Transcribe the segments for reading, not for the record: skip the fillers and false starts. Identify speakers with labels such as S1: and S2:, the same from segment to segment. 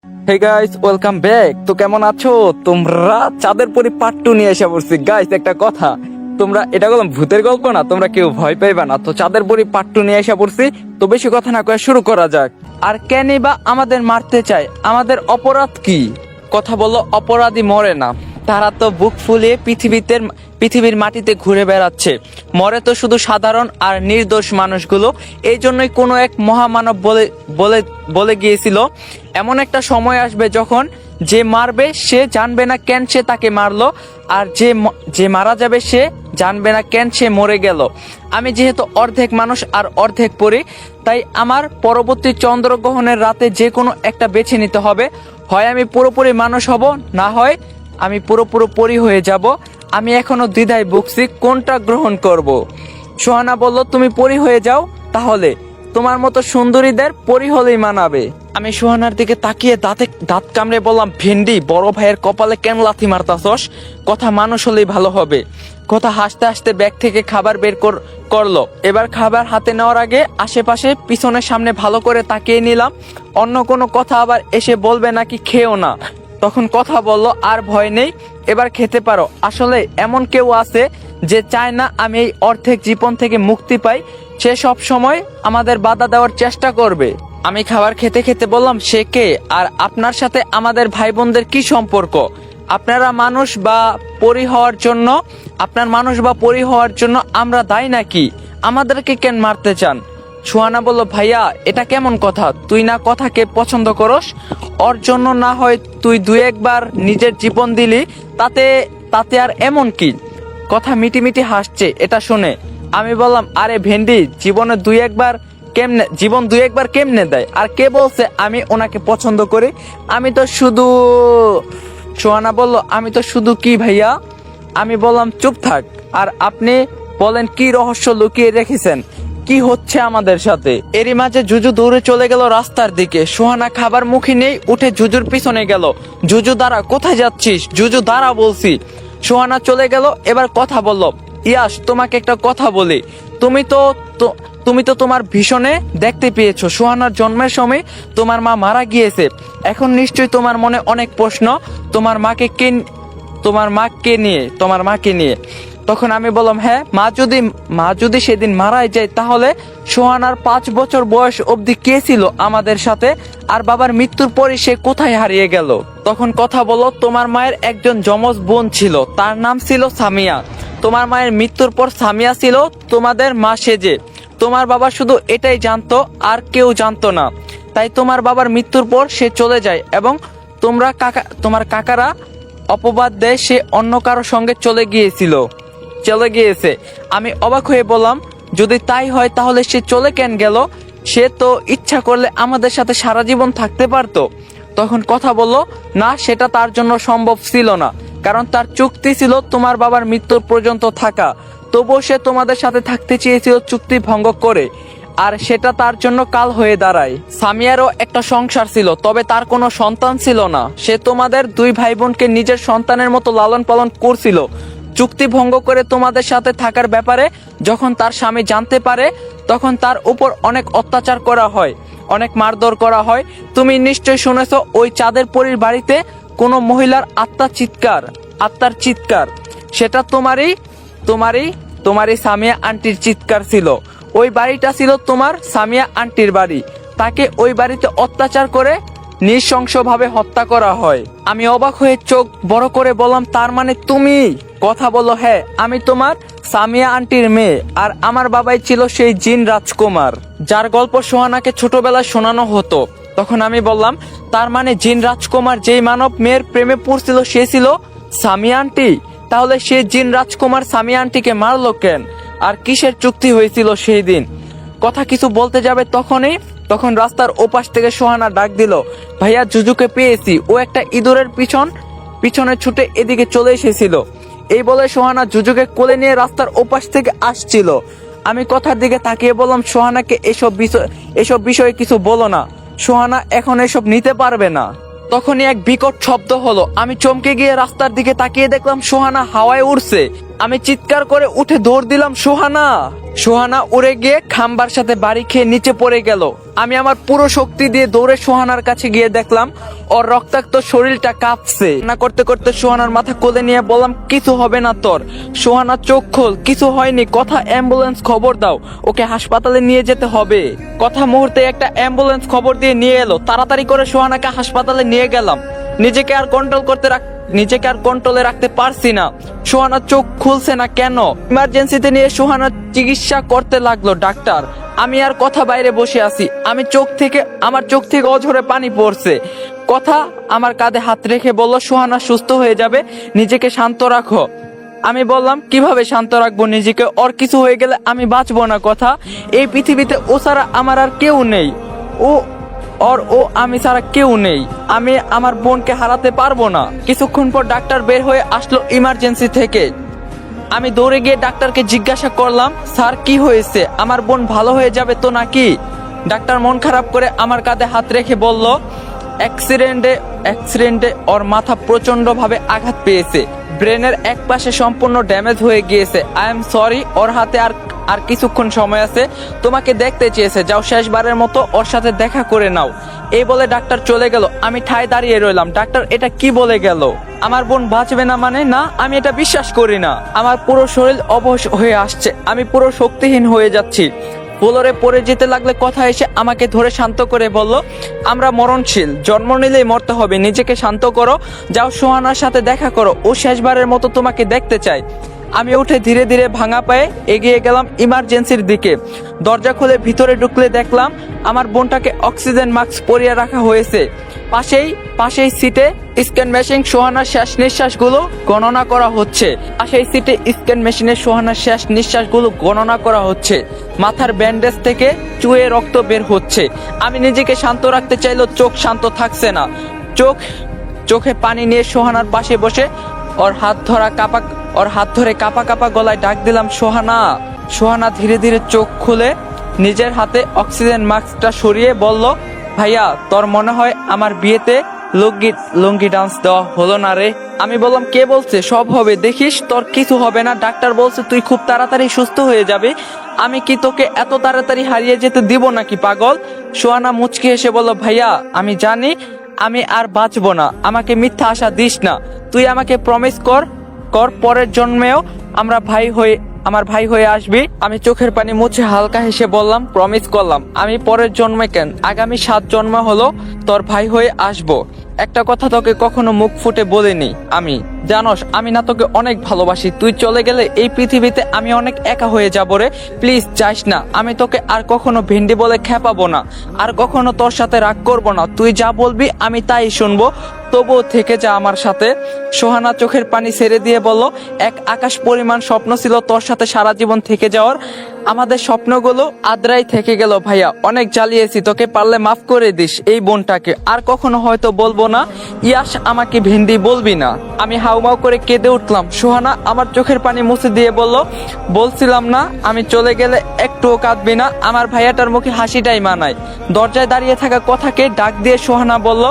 S1: Hey guys, welcome back. তো কেমন আছো তোমরা? চাঁদের পরি পার্ট 2 নিয়ে এসে পড়ছি। গাইস একটা কথা, তোমরা এটা বললাম ভূতের গল্প না, তোমরা কেউ ভয় পাইবা না। তো চাঁদের পরি পার্ট 2 নিয়ে এসে পড়ছি। তো বেশি কথা না কয়ে শুরু করা যাক। আর কেনই বা আমাদের মারতে চায়? আমাদের অপরাধ কি? কথা বললো অপরাধী মরে না, তারা তো বুক ফুলিয়ে পৃথিবীর মাটিতে ঘুরে বেড়াচ্ছে। মরে তো শুধু সাধারণ আর নির্দোষ মানুষগুলো। এই জন্যই কোনো এক মহামানব বলে বলে বলে গিয়েছিল, এমন একটা সময় আসবে যখন যে মারবে সে জানবে না কেন সে তাকে মারলো, আর যে মারা যাবে সে জানবে না কেন সে মরে গেল। আমি যেহেতু অর্ধেক মানুষ আর অর্ধেক পরি, তাই আমার পরবর্তী চন্দ্রগ্রহণের রাতে যে কোনো একটা বেছে নিতে হবে। হয় আমি পুরোপুরি মানুষ হব, না হয় আমি পুরোপুরি পরি হয়ে যাব। আমি এখনো দ্বিধায় ভুগছি কোনটা গ্রহণ করব। সোহানা বলল, তুমি পরি হয়ে যাও, তাহলে তোমার মতো সুন্দরীদের পরি হলেই মানাবে। আমি সোহানার দিকে তাকিয়ে দাঁত কামড়ে বললাম, ভেন্ডি, বড় ভাইয়ের কপালে কেন লাথি মারতাছস? কথা মানুষ হলেই ভালো হবে। কথা হাসতে হাসতে ব্যাগ থেকে খাবার বের করলো। এবার খাবার হাতে নেওয়ার আগে আশেপাশে পিছনে সামনে ভালো করে তাকিয়ে নিলাম, অন্য কোনো কথা আবার এসে বলবে নাকি খেও না। তখন কথা বলল, আর ভয় নেই, এবার খেতে পারো। আসলে এমন কেউ আছে যে চায় না আমি এই অর্ধেক জীবন থেকে মুক্তি পাই। সে সব সময় আমাদের বাধা দেওয়ার চেষ্টা করবে। আমি খাবার খেতে খেতে বললাম, সে কে? আর আপনার সাথে আমাদের ভাই বোনদের কি সম্পর্ক? আপনারা মানুষ বা পরি হওয়ার জন্য আমরা দায়ী নাকি? আমাদেরকে কেন মারতে চান? সুহানা বলল, ভাইয়া এটা কেমন কথা? তুই না কথাকে পছন্দ করস, ওর জন্য না হয় তুই দুই একবার নিজের জীবন দিলি, তাতে আর এমন কি? কথা মিটি হাসছে এটা শুনে। আমি বললাম, আরে ভেন্ডি, জীবন দুই একবার কেমনে দেয়? আর কে বলছে আমি ওনাকে পছন্দ করি? আমি তো শুধু সোহানা বলল, আমি তো শুধু কি ভাইয়া? আমি বললাম, চুপ থাক। আর আপনি বলেন, কি রহস্য লুকিয়ে রেখেছেন? কি হচ্ছে আমাদের সাথে? এরই মাঝে জুজু দৌড়ে চলে গেল রাস্তার দিকে। সোহানা খাবার মুখে নেই, উঠে জুজুর পিছনে গেল। জুজু দাঁড়া, কোথায় যাচ্ছিস? জুজু দাঁড়া বলছি। সোহানা চলে গেল। এবার কথা বলল, ইয়াস, তোমাকে একটা কথা বলি। তুমি তো তোমার ভীষণে দেখতে পেয়েছো, সোহানার জন্মের সময় তোমার মা মারা গিয়েছে। এখন নিশ্চয়ই তোমার মনে অনেক প্রশ্ন, তোমার মাকে নিয়ে। তখন আমি বললাম, হ্যাঁ, মা যদি সেদিন মারাই যায়, তাহলে সোহানার 5 বছর বয়স অবধি কে ছিল আমাদের সাথে? আর বাবার মৃত্যুর পরে সে কোথায় হারিয়ে গেল? তখন কথা বলো, তোমার মায়ের একজন যমজ বোন ছিল, তার নাম ছিল সামিয়া। তোমার মায়ের মৃত্যুর পর সামিয়া ছিল তোমাদের মা সেজে। তোমার বাবা শুধু এটাই জানতো, আর কেউ জানতো না। তাই তোমার বাবার মৃত্যুর পর সে চলে যায় এবং তোমার কাকারা অপবাদ দেয় সে অন্য কারো সঙ্গে চলে গিয়েছে। আমি অবাক হয়ে বললাম, যদি তাই হয় তাহলে সে চলে কেন গেল? সে তো ইচ্ছা করলে আমাদের সাথে সারা জীবন থাকতে পারতো। তখন কথা বলল, না, সেটা তার জন্য সম্ভব ছিল না, কারণ তার চুক্তি ছিল তোমার বাবার মৃত্যুর পর্যন্ত থাকা। তবুও সে তোমাদের সাথে থাকতে চেয়েছিল চুক্তি ভঙ্গ করে, আর সেটা তার জন্য কাল হয়ে দাঁড়ায়। সামিয়ারও একটা সংসার ছিল, তবে তার কোনো সন্তান ছিল না। সে তোমাদের 2 ভাই বোনকে নিজের সন্তানের মতো লালন পালন করছিল। চুক্তি ভঙ্গ করে তোমাদের সাথে থাকার ব্যাপারে যখন তার স্বামী জানতে পারে, তখন তার উপর অনেক অত্যাচার করা হয়, অনেক মারধর করা হয়। তুমি নিশ্চয় শুনেছো, ওই চাঁদের পরীর বাড়িতে কোনো মহিলার আত্মার চিৎকার। সেটা তোমারই সামিয়া আন্টির চিৎকার ছিল। ওই বাড়িটা ছিল তোমার সামিয়া আন্টির বাড়ি। তাকে ওই বাড়িতে অত্যাচার করে নৃশংসভাবে হত্যা করা হয়। আমি অবাক হয়ে চোখ বড় করে বললাম, তার মানে তুমি? কথা বলো, হ্যাঁ, আমি তোমার সামিয়া আন্টির মেয়ে, আর আমার বাবাই ছিল সেই জিন রাজকুমার যার গল্প সোহানাকে ছোটবেলায় শোনানো হতো। তখন আমি বললাম, তার মানে জিন রাজকুমার যেই মানব মেয়ের প্রেমে পড়ছিল সে ছিল সামিয়া আন্টি? তাহলে সে জিন রাজকুমার সামিয়া আন্টিকে মারলো কেন? আর কিসের চুক্তি হয়েছিল সেই দিন? কথা কিছু বলতে যাবে তখন রাস্তার ওপাশ থেকে সোহানা ডাক দিল, ভাইয়া, জুজুকে পেয়েছি। ও একটা ইঁদুরের পিছনে ছুটে এদিকে চলে এসেছিল। এই বলে সোহানা জুজুকে কোলে নিয়ে রাস্তার ওপাশ থেকে আসছিল। আমি কথার দিকে তাকিয়ে বললাম, সোহানাকে এসব বিষয়ে কিছু বলো না, সোহানা এখন এসব নিতে পারবে না। তখনই এক বিকট শব্দ হলো। আমি চমকে গিয়ে রাস্তার দিকে তাকিয়ে দেখলাম সোহানা হাওয়ায় উড়ছে। আমি চিৎকার করে উঠে দৌড় দিলাম, সোহানা। সোহানা উড়ে গিয়ে খাম্বার সাথে বাড়ি খেয়ে নিচে পড়ে গেল। আমি আমার পুরো শক্তি দিয়ে দৌড়ে সোহানার কাছে গিয়ে দেখলাম ওর রক্তাক্ত শরীরটা কাঁপছে। না করতে করতে সোহানার মাথা কোলে নিয়ে বললাম, কিছু হবে না তোর। সোহানা চোখ খোল, কিছু হয়নি। কথা, অ্যাম্বুলেন্স খবর দাও, ওকে হাসপাতালে নিয়ে যেতে হবে। কথা মুহূর্তে একটা অ্যাম্বুলেন্স খবর দিয়ে নিয়ে এলো। তাড়াতাড়ি করে সোহানাকে হাসপাতালে নিয়ে গেলাম। নিজেকে আর কন্ট্রোলে রাখতে পারছি না। সোহানা চোখ খুলছে না কেন। ইমার্জেন্সিতে নিয়ে সোহানার চিকিৎসা করতে লাগলো ডাক্তার। আমি আর কথা বাইরে বসে আছি। আমার চোখ থেকে অঝরে পানি পড়ছে। কথা আমার কাঁধে হাত রেখে বলল, সোহানা সুস্থ হয়ে যাবে, নিজেকে শান্ত রাখো। আমি বললাম, কিভাবে শান্ত রাখবো নিজেকে? ওর কিছু হয়ে গেলে আমি বাঁচবো না। কথা, এই পৃথিবীতে ও ছাড়া আমার আর কেউ নেই। আমি ছাড়া কেউ নেই। আমি আমার বোনকে হারাতে পারবো না। কিছুক্ষণ পর ডাক্তার বের হয়ে আসলো ইমার্জেন্সি থেকে। আমি দৌড়ে গিয়ে ডাক্তারকে জিজ্ঞাসা করলাম, স্যার কি হয়েছে? আমার বোন ভালো হয়ে যাবে তো নাকি? ডাক্তার মন খারাপ করে আমার কাঁধে হাত রেখে বলল, অ্যাক্সিডেন্টে ওর মাথা প্রচন্ড ভাবে আঘাত পেয়েছে। ব্রেনের এক পাশে সম্পূর্ণ ড্যামেজ হয়ে গিয়েছে। I am sorry. ওর হাতে আর কিছুক্ষণ সময় আছে। তোমাকে দেখতে চেয়েছে, যাও শেষবারের মতো ওর সাথে দেখা করে নাও। এই বলে ডাক্তার চলে গেল। আমি ঠায় দাঁড়িয়ে রইলাম। ডাক্তার এটা কি বলে গেল? আমার বোন বাঁচবে না মানে? না, আমি এটা বিশ্বাস করি না। আমার পুরো শরীর অবশ হয়ে আসছে। আমি পুরো শক্তিহীন হয়ে যাচ্ছি। ফ্লোরে পড়ে যেতে লাগলে কথা এসে আমাকে ধরে শান্ত করে বলল, আমরা মরণশীল, জন্ম নিলেই মরতে হবে। নিজেকে শান্ত করো, যাও সোহানার সাথে দেখা করো, ও শেষবারের মতো তোমাকে দেখতে চায়। আমি উঠে ধীরে ধীরে ভাঙা পায়ে এগিয়ে গেলাম ইমার্জেন্সির দিকে। দরজা খুলে ভিতরে ঢুকলে দেখলাম আমার বোনটাকে অক্সিজেন মাস্ক পরিয়ে রাখা হয়েছে। পাশেই সিটে স্ক্যান মেশিন, সোহানার শেষ নিঃশ্বাসগুলো গণনা করা হচ্ছে। মাথার ব্যান্ডেজ থেকে চুয়ে রক্ত বের হচ্ছে। আমি নিজেকে শান্ত রাখতে চাইলেও চোখ শান্ত থাকছে না। চোখে পানি নিয়ে সোহানার পাশে বসে ওর হাত ধরে কাঁপা কাঁপা গলায় ডাক দিলাম, সোহানা। সোহানা ধীরে ধীরে চোখ খুলে নিজের হাতে অক্সিজেন মাস্কটা সরিয়ে বলল, ভাইয়া, তোর মনে হয় আমার বিয়েতে লুঙ্গি ডান্স দেওয়া হলো না রে। আমি বললাম, কে বলছে? সব হবে, দেখিস, তোর কিছু হবে না। ডাক্তার বলছে তুই খুব তাড়াতাড়ি সুস্থ হয়ে যাবে। আমি কি তোকে এত তাড়াতাড়ি হারিয়ে যেতে দিব নাকি, পাগল? সোহানা মুচকি হেসে বলল, ভাইয়া, আমি জানি আমি আর বাঁচবো না। আমাকে মিথ্যা আশা দিস না। তুই আমাকে প্রমিস কর পরের জন্মেও আমার ভাই হয়ে আসবি। আমি চোখের পানি মুছে হালকা হেসে বললাম, প্রমিস করলাম। আমি পরের জন্মে কেন, আগামী 7 জন্ম হলো তোর ভাই হয়ে আসবো। একটা কথা তোকে কখনো মুখ ফুটে বলিনি। আমি জানোস, আমি না তোকে অনেক ভালোবাসি। তুই চলে গেলে এই পৃথিবীতে আমি অনেক একা হয়ে যাবো রে। প্লিজ যাস না। আমি তোকে আর কখনো ভেন্ডি বলে খেপাবো না, আর কখনো তোর সাথে রাগ করবো না। তুই যা বলবি আমি তাই শুনবো, তবুও থেকে যা আমার সাথে। সোহানা চোখের পানি ছেড়ে দিয়ে বলল, এক আকাশ পরিমাণ স্বপ্ন ছিল তোর সাথে সারা জীবন থেকে যাওয়ার। আমাদের স্বপ্নগুলো আদ্রাই থেকে গেল ভাইয়া। অনেক জ্বালিয়েছি তোকে, পারলে মাফ করে দিস এই বোনটাকে। আর কখনো হয়তো বলবো না। ইয়াস, আমাকে ভেন্ডি বলবি না। আমি হাউমাউ করে কেঁদে উঠলাম। সোহানা আমার চোখের পানি মুছে দিয়ে বলল, বলছিলাম না আমি চলে গেলে একটুও কাঁদবি না? আমার ভাইয়াটার মুখে হাসিটাই মানায়। দরজায় দাঁড়িয়ে থাকা কথাকে ডাক দিয়ে সোহানা বলল,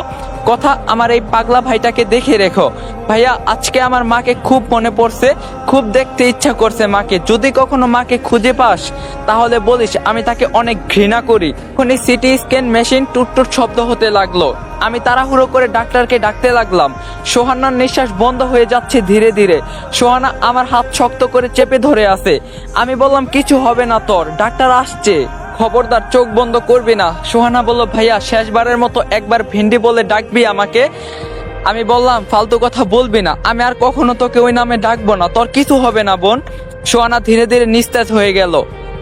S1: কথা, আমার এই পাগলা ভাইটাকে দেখে রেখো। ভাইয়া, আজকে আমার মাকে খুব মনে পড়ছে, খুব দেখতে ইচ্ছা করছে মাকে। যদি কখনো মাকে খুঁজে পাস তাহলে বলিস আমি তাকে অনেক ঘৃণা করি। এখনই সিটি স্ক্যান মেশিন টুটটুট শব্দ হতে লাগলো। আমি তাড়াহুড়ো করে ডাক্তারকে ডাকতে লাগলাম। সোহানার নিঃশ্বাস বন্ধ হয়ে যাচ্ছে ধীরে ধীরে। সোহানা আমার হাত শক্ত করে চেপে ধরে আছে। আমি বললাম, কিছু হবে না তোর, ডাক্তার আসছে, খবরদার চোখ বন্ধ করবি না। সোহানা বলল, ভাইয়া, শেষবারের মতো একবার ভেন্ডি বলে ডাকবি আমাকে। আমি বললাম, ফালতু কথা বলবি না, আমি আর কখনো তোকে ওই নামে ডাকবো না। তোর কিছু হবে না বোন। সোহানা ধীরে ধীরে নিস্তেজ হয়ে গেল।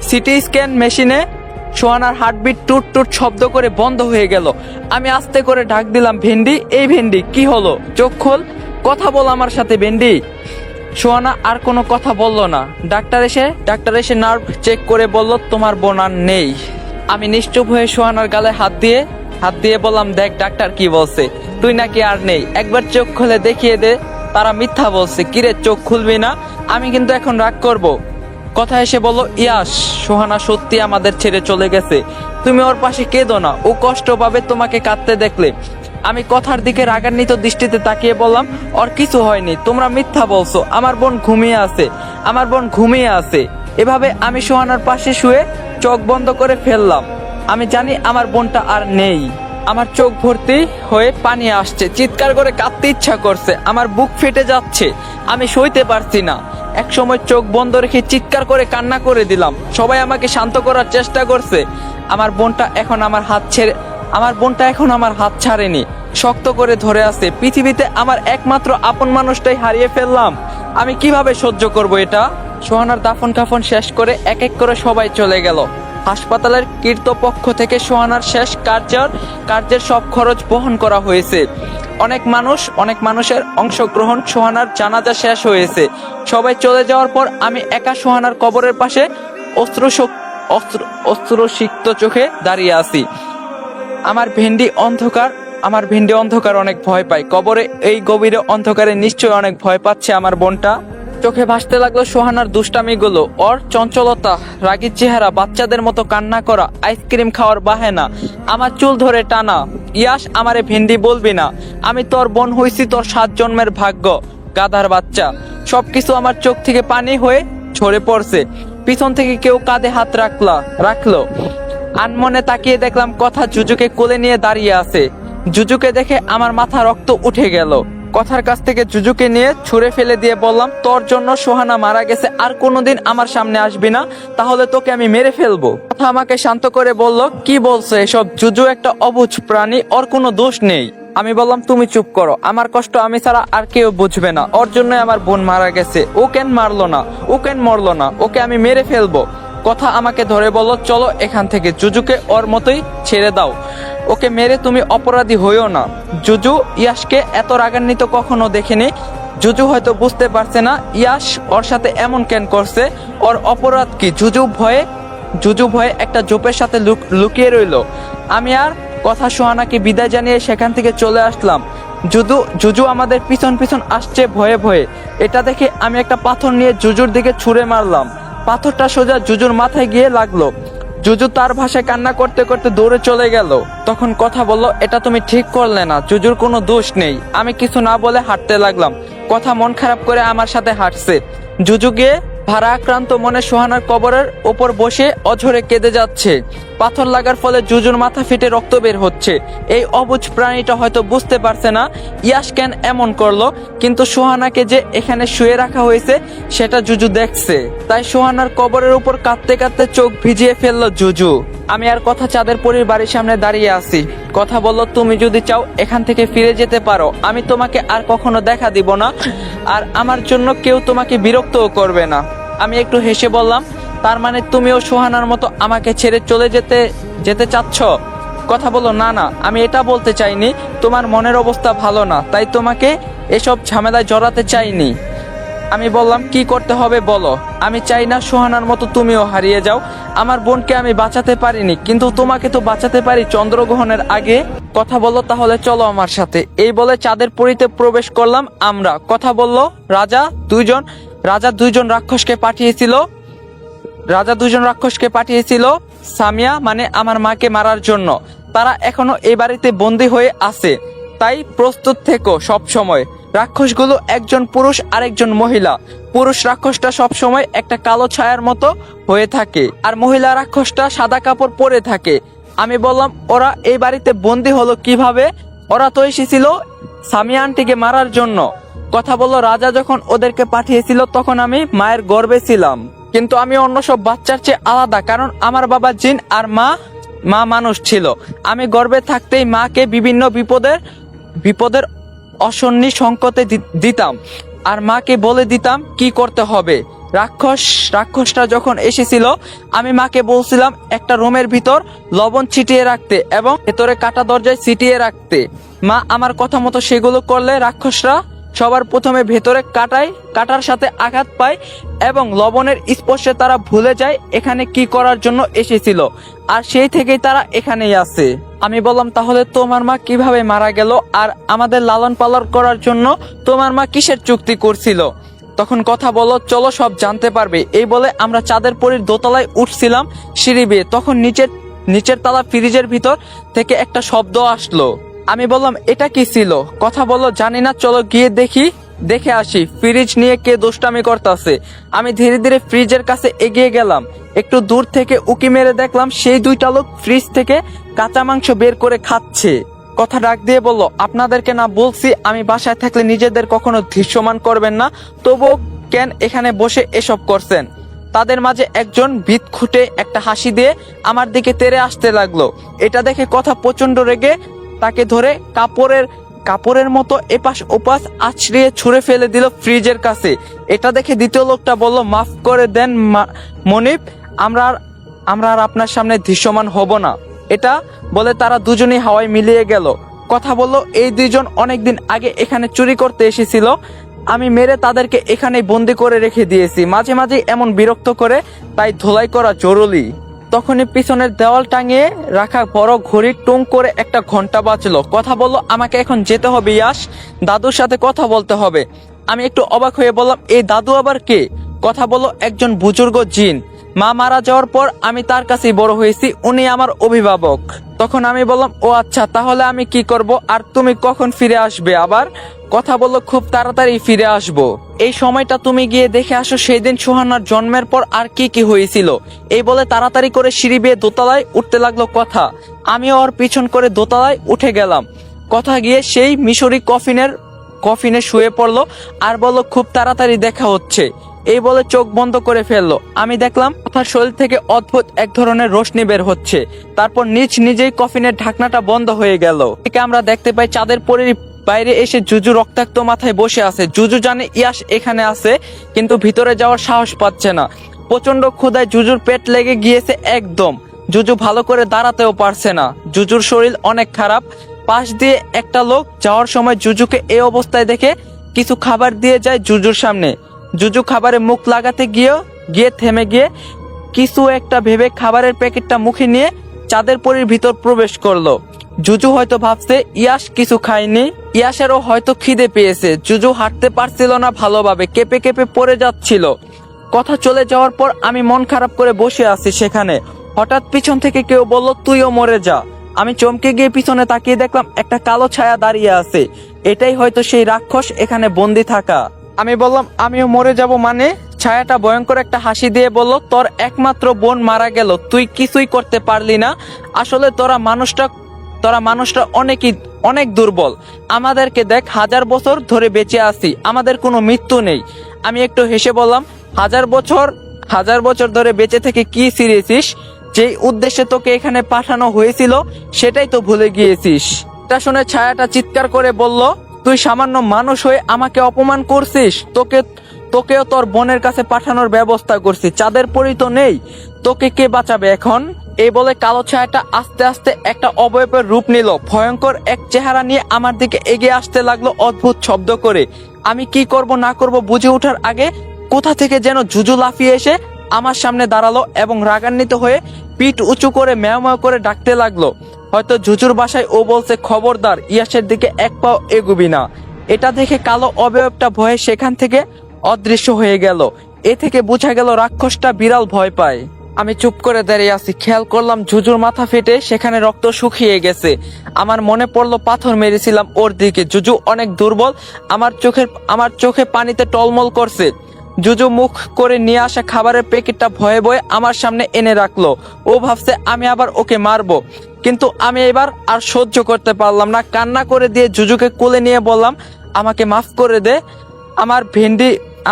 S1: সিটি স্ক্যান মেশিনে সোহানার হার্টবিট টুট টুট শব্দ করে বন্ধ হয়ে গেল। আমি আস্তে করে ডাক দিলাম, ভেন্ডি, এই ভেন্ডি, কি হলো? চোখ খোল, কথা বল আমার সাথে ভেন্ডি। সোহানা আর কোনো কথা বলল না। ডাক্তার এসে নার্ভ চেক করে বলল, তোমার বোন আর নেই। আমি নিশ্চুপ হয়ে সোহানার গালে হাত দিয়ে বললাম, দেখ ডাক্তার কি বলছে, তুই নাকি আর নেই। একবার চোখ খুলে দেখিয়ে দে, তারা মিথ্যা বলছে। কিরে, চোখ খুলবি না? আমি কিন্তু এখন রাগ করব। কথা এসে বলল, ইয়াস, সোহানা সত্যি আমাদের ছেড়ে চলে গেছে। তুমি ওর পাশে কেঁদো না, ও কষ্ট পাবে তোমাকে কাঁদতে দেখলে। আমি কথার দিকে রাগান্বিত দৃষ্টিতে তাকিয়ে বললাম, ওর কিছু হয়নি, তোমরা মিথ্যা বলছো, আমার বোন ঘুমিয়ে আছে, আমার বোন ঘুমিয়ে আছে। এভাবে আমি সোহানার পাশে শুয়ে চোখ বন্ধ করে ফেললাম। আমি জানি আমার বোনটা আর নেই। আমার চোখ ভর্তি হয়ে পানি আসছে, চিৎকার করে কাঁদতে ইচ্ছা করছে, আমার বুক ফেটে যাচ্ছে, আমি সইতে পারছি না। এক সময় চোখ বন্ধ রেখে চিৎকার করে কান্না করে দিলাম। সবাই আমাকে শান্ত করার চেষ্টা করছে। আমার বোনটা এখন আমার হাত ছাড়েনি, শক্ত করে ধরে আছে। পৃথিবীতে আমার একমাত্র আপন মানুষটাই হারিয়ে ফেললাম। আমি কিভাবে সহ্য করব এটা? সোহানার দাফন কাফন শেষ করে এক এক করে সবাই চলে গেল। হাসপাতালের কর্তৃপক্ষ থেকে সোহানার শেষ কার্যের সব খরচ বহন করা হয়েছে। অনেক মানুষের অংশগ্রহণ, সোহানার জানাজা শেষ হয়েছে। সবাই চলে যাওয়ার পর আমি একা সোহানার কবরের পাশে অশ্রুসিক্ত চোখে দাঁড়িয়ে আছি। আমার ভেন্ডি অন্ধকার অনেক ভয় পায়। কবরে এই গভীরে অন্ধকারে নিশ্চয়ই অনেক ভয় পাচ্ছে আমার বোনটা। চোখে ভাসতে লাগলো সোহানার দুষ্টামিগুলো, ওর চঞ্চলতা, রাগী চেহারা, বাচ্চাদের মতো কান্না করা, আইসক্রিম খাওয়ার বাহানা, আমার চুল ধরে টানা। ইয়াস, আমারে ভেন্ডি বলবি না, আমি তোর বোন হইছি, তোর 7 জন্মের ভাগ্য, গাধার বাচ্চা। সবকিছু আমার চোখ থেকে পানি হয়ে ঝরে পড়ছে। পিছন থেকে কেউ কাঁধে হাত রাখলো। আনমনে তাকিয়ে দেখলাম কথা জুজুকে কোলে নিয়ে দাঁড়িয়ে আছে। জুজুকে দেখে আমার মাথা রক্ত উঠে গেল। কথার কাছ থেকে জুজুকে নিয়ে ছুঁড়ে ফেলে দিয়ে বললাম, তোর জন্য সোহানা মারা গেছে, আর কোনোদিন আমার সামনে আসবি না, তাহলে তোকে আমি মেরে ফেলবো। কথা আমাকে শান্ত করে বলল, কি বলছো এসব? জুজু একটা অবুঝ প্রাণী, ওর কোনো দোষ নেই। আমি বললাম, তুমি চুপ করো, আমার কষ্ট আমি ছাড়া আর কেউ বুঝবে না, ওর জন্য আমার বোন মারা গেছে। ও কেন মারলো না, ও কেন মরলো না, ওকে আমি মেরে ফেলবো। কথা আমাকে ধরে বলল, চলো এখান থেকে, জুজুকে ওর মতোই ছেড়ে দাও, ওকে মেরে তুমি অপরাধী হইও না। জুজু ইয়াসকে এত রাগান্বিত কখনো দেখেনি। জুজু হয়তো বুঝতে পারছে না ইয়াস ওর সাথে এমন কেন করছে, ওর অপরাধ কি। জুজু ভয়ে একটা জোপের সাথে লুকিয়ে রইল। আমি আর কথা সোহানাকে বিদায় জানিয়ে সেখান থেকে চলে আসলাম। জুজু আমাদের পিছন পিছন আসছে ভয়ে ভয়ে। এটা দেখে আমি একটা পাথর নিয়ে জুজুর দিকে ছুঁড়ে মারলাম। পাথরটা সোজা জুজুর মাথায় গিয়ে লাগলো। জুজু তার ভাষায় কান্না করতে করতে দৌড়ে চলে গেল। তখন কথা বলল, এটা তুমি ঠিক করলে না, জুজুর কোনো দোষ নেই। আমি কিছু না বলে হাঁটতে লাগলাম। কথা মন খারাপ করে আমার সাথে হাঁটছে। জুজু গিয়ে ভারাক্রান্ত মনে সোহানার কবরের ওপর বসে অঝরে কেঁদে যাচ্ছে। পাথর লাগার ফলে জুজুর মাথা ফেটে রক্ত বের হচ্ছে। এই অবুঝ প্রাণীটা হয়তো বুঝতে পারছে না ইয়াস কেন এমন করলো, কিন্তু সোহানাকে যে এখানে শুয়ে রাখা হয়েছে সেটা জুজু দেখছে। তাই সোহানার কবরের উপর কাঁদতে কাঁদতে চোখ ভিজিয়ে ফেললো জুজু। আমি আর কথা চাঁদের পরীর বাড়ির সামনে দাঁড়িয়ে আছি। কথা বলল, তুমি যদি চাও এখান থেকে ফিরে যেতে পারো, আমি তোমাকে আর কখনো দেখা দিব না, আর আমার জন্য কেউ তোমাকে বিরক্তও করবে না। আমি একটু হেসে বললাম, তার মানে তুমিও সোহানার মতো আমাকে ছেড়ে চলে যেতে চাচ্ছ? কথা বলল, না না, আমি এটা বলতে চাইনি, তোমার মনের অবস্থা ভালো না, তাই তোমাকে এসব ঝামেলায় জড়াতে চাইনি। আমি বললাম, কি করতে হবে বলো। আমি চাই না সোহানার মতো তুমিও হারিয়ে যাও। আমার বোনকে আমি বাঁচাতে পারিনি, কিন্তু তোমাকে তো বাঁচাতে পারি চন্দ্রগ্রহণের আগে। কথা বললো, তাহলে চলো আমার সাথে। এই বলে চাঁদের পরীতে প্রবেশ করলাম আমরা। কথা বললো, রাজা দুইজন রাক্ষসকে পাঠিয়েছিল সামিয়া মানে আমার মাকে মারার জন্য। তারা এখনো এই বাড়িতে বন্দী হয়ে আছে, তাই প্রস্তুত থেকো সব সময়। রাক্ষসগুলো একজন পুরুষ আর একজন মহিলা। পুরুষ রাক্ষসটা সব সময় একটা কালো ছায়ার মতো হয়ে থাকে, আর মহিলা রাক্ষসটা সাদা কাপড় পরে থাকে। আমি বললাম, ওরা এই বাড়িতে বন্দী হলো কিভাবে? ওরা তো এসেছিল সামিয়া আন্টিকে মারার জন্য। কথা বলল, রাজা যখন ওদেরকে পাঠিয়েছিল তখন আমি মায়ের গর্ভে ছিলাম, কিন্তু আমি অন্য সব বাচ্চার চেয়ে আলাদা, কারণ আমার বাবা জিন আর মা মানুষ ছিল। আমি গর্ভে থাকতেই মাকে বিভিন্ন বিপদের অসন্নি সংকটে দিতাম, আর মাকে বলে দিতাম কি করতে হবে। রাক্ষসটা যখন এসেছিল আমি মাকে বলছিলাম একটা রুমের ভিতর লবণ ছিটিয়ে রাখতে এবং ভেতরে কাটা দরজায় ছিটিয়ে রাখতে। মা আমার কথা মতো সেগুলো করলে রাক্ষসরা সবার প্রথমে ভেতরে কাটার সাথে আঘাত পায় এবং লবণের স্পর্শে তারা ভুলে যায় এখানে কি করার জন্য এসেছিল, আর সেই থেকেই তারা এখানেই আছে। আমি বললাম, তাহলে তোমার মা কিভাবে মারা গেল, আর আমাদের লালন পালন করার জন্য তোমার মা কিসের চুক্তি করছিল? তখন কথা বলল, চলো সব জানতে পারবে। এই বলে আমরা চাঁদের পরীর দোতলায় উঠছিলাম সিঁড়ি বেয়ে। তখন নিচের তালা ফ্রিজের ভিতর থেকে একটা শব্দ আসলো। আমি বললাম এটা কি ছিল? কথা বলল জানি না, চলো গিয়ে দেখে আসি ফ্রিজ নিয়ে কে দুষ্টামি করতেছে। আমি ধীরে ধীরে ফ্রিজের কাছে এগিয়ে গেলাম। একটু দূর থেকে উকি মেরে দেখলাম সেই দুইটা লোক ফ্রিজ থেকে কাঁচা মাংস বের করে খাচ্ছে। কথা ডাক দিয়ে বলল, আপনাদেরকে না বলছি আমি বাসায় থাকলে নিজেদের কখনো দৃশ্যমান করবেন না, তবুও কেন এখানে বসে এসব করছেন? তাদের মাঝে একজন ভিত খুঁটে একটা হাসি দিয়ে আমার দিকে তেড়ে আসতে লাগলো। এটা দেখে কথা প্রচন্ড রেগে তাকে ধরে কাপড়ের মতো এপাশ ওপাশ আছড়িয়ে ছুঁড়ে ফেলে দিল ফ্রিজের কাছে। এটা দেখে দ্বিতীয় লোকটা বলল, মাফ করে দেন মনিব, আমরা আর আপনার সামনে দৃশ্যমান হব না। এটা বলে তারা দুজনেই হাওয়ায় মিলিয়ে গেল। কথা বলল, এই দুইজন অনেকদিন আগে এখানে চুরি করতে এসেছিল, আমি মেরে তাদেরকে এখানেই বন্দি করে রেখে দিয়েছি। মাঝে মাঝে এমন বিরক্ত করে, তাই ধোলাই করা জরুরি। তখনই পিছনের দেওয়াল টাঙিয়ে রাখা বড় ঘড়ি টুং করে একটা ঘন্টা বাজলো। কথা বলল, আমাকে এখন যেতে হবে ইয়াস, দাদুর সাথে কথা বলতে হবে। আমি একটু অবাক হয়ে বললাম, এই দাদু আবার কে? কথা বলল, একজন বুজুর্গ জিন। মা মারা যাওয়ার পর আমি তার কাছেই বড় হয়েছি, উনি আমার অভিভাবক। তখন আমি বললাম, ও আচ্ছা, তাহলে আমি কি করব? আর তুমি কখন ফিরে আসবে আবার? কথা বললো, খুব তাড়াতাড়ি ফিরে আসবো। এই সময়টা তুমি গিয়ে দেখে আসো সেই দিন সুহানার জন্মের পর আর কি কি হয়েছিল। এই বলে তাড়াতাড়ি করে সিঁড়ি বেয়ে দোতলায় উঠতে লাগলো কথা। আমিও ওর পিছন করে দোতলায় উঠে গেলাম। কথা গিয়ে সেই মিশরি কফিনে শুয়ে পড়লো আর বলল, খুব তাড়াতাড়ি দেখা হচ্ছে। এই বলে চোখ বন্ধ করে ফেললো। আমি দেখলাম কথার শরীর থেকে অদ্ভুত এক ধরনের রোশনি বের হচ্ছে। তারপর নিজেই কফিনের ঢাকনাটা বন্ধ হয়ে গেল। একে আমরা দেখতে পাই চাঁদের পরীর বাইরে এসে জুজু রক্তাক্ত মাথায় বসে আছে। জুজু জানে ইয়াস এখানে আছে, কিন্তু ভিতরে যাওয়ার সাহস পাচ্ছে না। প্রচন্ড ক্ষুধায় জুজুর পেট লেগে গিয়েছে একদম। জুজু ভালো করে দাঁড়াতেও পারছে না। জুজুর শরীর অনেক খারাপ। পাশ দিয়ে একটা লোক যাওয়ার সময় জুজুকে এই অবস্থায় দেখে কিছু খাবার দিয়ে যায় জুজুর সামনে। জুজু খাবারে মুখ লাগাতে গিয়ে থেমে গিয়ে কিছু একটা ভেবে খাবারের প্যাকেটটা মুখে নিয়ে চাঁদের পরীর ভিতর প্রবেশ করলো। জুজু হয়তো ভাবছে ইয়াস কিছু খায়নি, ইয়াসেরও হয়তো খিদে পেয়েছে। জুজু হাঁটতে পারছিল না ভালোভাবে, কেঁপে কেঁপে পড়ে যাচ্ছিল। কথা চলে যাওয়ার পর আমি মন খারাপ করে বসে আছি সেখানে। হঠাৎ পিছন থেকে কেউ বলল, তুইও মরে যা। আমি চমকে গিয়ে পিছনে তাকিয়ে দেখলাম একটা কালো ছায়া দাঁড়িয়ে আছে। এটাই হয়তো সেই রাক্ষস এখানে বন্দি থাকা। আমি বললাম, আমিও মরে যাব মানে? ছায়াটা ভয়ঙ্কর একটা হাসি দিয়ে বলল, তোর একমাত্র বোন মারা গেল, তুই কিছুই করতে পারলি না। আসলে তোরা মানুষটা অনেক দুর্বল। আমাদেরকে দেখ, 1000 বছর ধরে বেঁচে আছি, আমাদের কোনো মৃত্যু নেই। আমি একটু হেসে বললাম, 1000 বছর ধরে বেঁচে থেকে কি ছিঁড়েছিস? যেই উদ্দেশ্যে তোকে এখানে পাঠানো হয়েছিল সেটাই তো ভুলে গিয়েছিস। এটা শুনে ছায়াটা চিৎকার করে বলল, তুই সামান্য মানুষ হয়ে আমাকে অপমান করছিস? তোকেও তোর বোনের কাছে পাঠানোর ব্যবস্থা করছি। চাঁদের পরী তো নেই, তোকে কে বাঁচাবে এখন? এই বলে কালো ছায়াটা আস্তে আস্তে একটা অবয়বের রূপ নিল। ভয়ঙ্কর এক চেহারা নিয়ে আমার দিকে এগিয়ে আসতে লাগলো অদ্ভুত শব্দ করে। আমি কি করব না করব বুঝে ওঠার আগে কোথা থেকে যেন জুজু লাফিয়ে এসে আমার সামনে দাঁড়ালো এবং রাগান্বিত হয়ে পিঠ উঁচু করে ম্যাও ম্যাও করে ডাকতে লাগলো। হয়তো জুজুর ভাষায় ও বলছে, খবরদার ইয়াসের দিকে এক পাও এগুবি না। এটা দেখে কালো অবয়বটা ভয়ে সেখান থেকে অদৃশ্য হয়ে গেল। এ থেকে বোঝা গেল রাক্ষসটা বিড়াল ভয় পায়। আমি চুপ করে দাঁড়িয়ে আছি। খেয়াল করলাম জুজুর মাথা ফেটে সেখানে রক্ত শুকিয়ে গেছে। আমার মনে পড়লো পাথর মেরেছিলাম ওর দিকে। জুজু অনেক দুর্বল। আমার চোখে পানিতে টলমল করছে। জুজু মুখ করে নিয়ে আসা খাবারের প্যাকেটটা ভয়ে ভয়ে আমার সামনে এনে রাখলো। ও ভাবছে আমি আবার ওকে মারবো, কিন্তু আমি এবার আর সহ্য করতে পারলাম না। কান্না করে দিয়ে জুজুকে কোলে নিয়ে বললাম, আমাকে মাফ করে দে।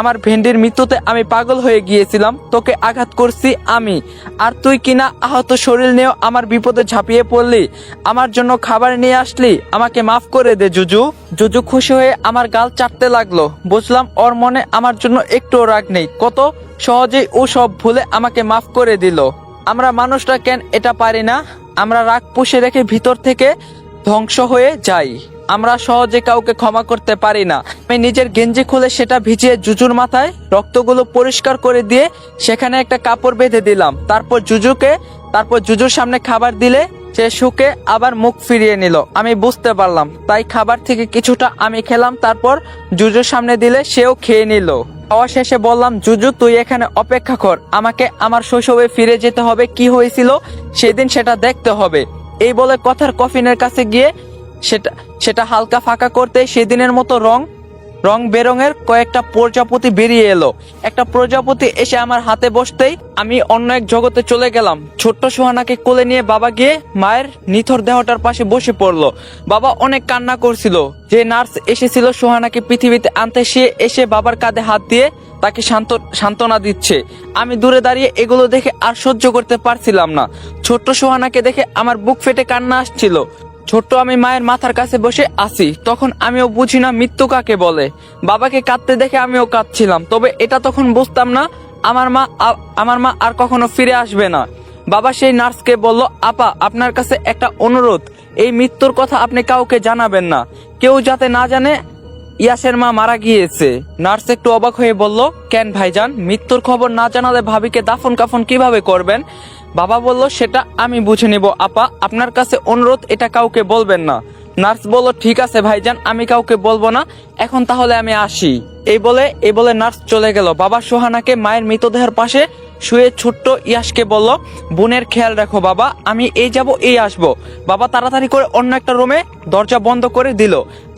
S1: আমার ভেন্ডির মৃত্যুতে আমি পাগল হয়ে গিয়েছিলাম। তোকে আঘাত করছি আমি, আর তুই কিনা আহত শরীর নিয়েও আমার বিপদে ঝাঁপিয়ে পড়লি। আমার জন্য খাবার নিয়ে আসলি। আমাকে মাফ করে দে জুজু। জুজু খুশি হয়ে আমার গাল চাটতে লাগলো। বুঝলাম ওর মনে আমার জন্য একটুও রাগ নেই। কত সহজেই ও সব ভুলে আমাকে মাফ করে দিল। আমরা মানুষরা কেন এটা পারি না? আমরা রাগ পুষে রেখে ভিতর থেকে ধ্বংস হয়ে যাই। আমরা সহজে কাউকে ক্ষমা করতে পারি না। আমি নিজের গেঞ্জি খুলে সেটা ভিজিয়ে জুজুর মাথায় রক্তগুলো পরিষ্কার করে দিয়ে সেখানে একটা কাপড় বেঁধে দিলাম। তারপর জুজুর সামনে খাবার দিলে সে শুকে আবার মুখ ফিরিয়ে নিল। আমি বুঝতে পারলাম, তাই খাবার থেকে কিছুটা আমি খেলাম। তারপর জুজুর সামনে দিলে সেও খেয়ে নিল। খাওয়া শেষে বললাম, জুজু তুই এখানে অপেক্ষা কর, আমাকে আমার শৈশবে ফিরে যেতে হবে। কি হয়েছিল সেদিন সেটা দেখতে হবে। এই বলে কথার কফিনের কাছে গিয়ে সেটা সেটা হালকা ফাঁকা করতে সেদিনের মতো রং রং বেরঙের কয়েকটা প্রজাপতি বেরিয়ে এলো। একটা প্রজাপতি এসে আমার হাতে বসতেই আমি অন্য এক জগতে চলে গেলাম। ছোট্ট সোহানাকে কোলে নিয়ে বাবা গিয়ে মায়ের নিথর দেহটার পাশে বসে পড়লো। বাবা অনেক কান্না করছিল। যে নার্স এসেছিল সোহানাকে পৃথিবীতে আনতে, সে এসে বাবার কাঁধে হাত দিয়ে তাকে সান্ত্বনা দিচ্ছে। আমি দূরে দাঁড়িয়ে এগুলো দেখে আর সহ্য করতে পারছিলাম না। ছোট্ট সোহানাকে দেখে আমার বুক ফেটে কান্না আসছিল। ছোট্ট আমি মায়ের মাথার কাছে বসে আছি, তখন আমিও বুঝি না মৃত্যু কাকে বলে। বাবাকে কাঁদতে দেখে আমিও কাঁদছিলাম, তবে এটা তখন বুঝতাম না আমার মা আর কখনো ফিরে আসবে না। বাবা সেই নার্সকে বলল, আপা আপনার কাছে একটা অনুরোধ, এই মৃত্যুর কথা আপনি কাউকে জানাবেন না, কেউ যাতে না জানে ইয়াসের মা মারা গিয়েছে। নার্স একটু অবাক হয়ে বলল, কেন ভাইজান, মৃত্যুর খবর না জানালে ভাবিকে দাফন কাফন কিভাবে করবেন? বাবা বলল, সেটা আমি বুঝে নিব আপা, আপনার কাছে অনুরোধ, এটা কাউকে বলবেন না। নার্স বলল, ঠিক আছে ভাইজান, আমি কাউকে বলবো না, এখন তাহলে আমি আসি। এই বলে নার্স চলে গেল। বাবা সোহানাকে মায়ের মৃতদেহের পাশে শুয়ে ছোট্ট ইয়াসকে বলল, বোনের খেয়াল রাখো বাবা, আমি এই যাব এই আসবো। বাবা তাড়াতাড়ি করে অন্য একটা রুমে দরজা বন্ধ করে দিল।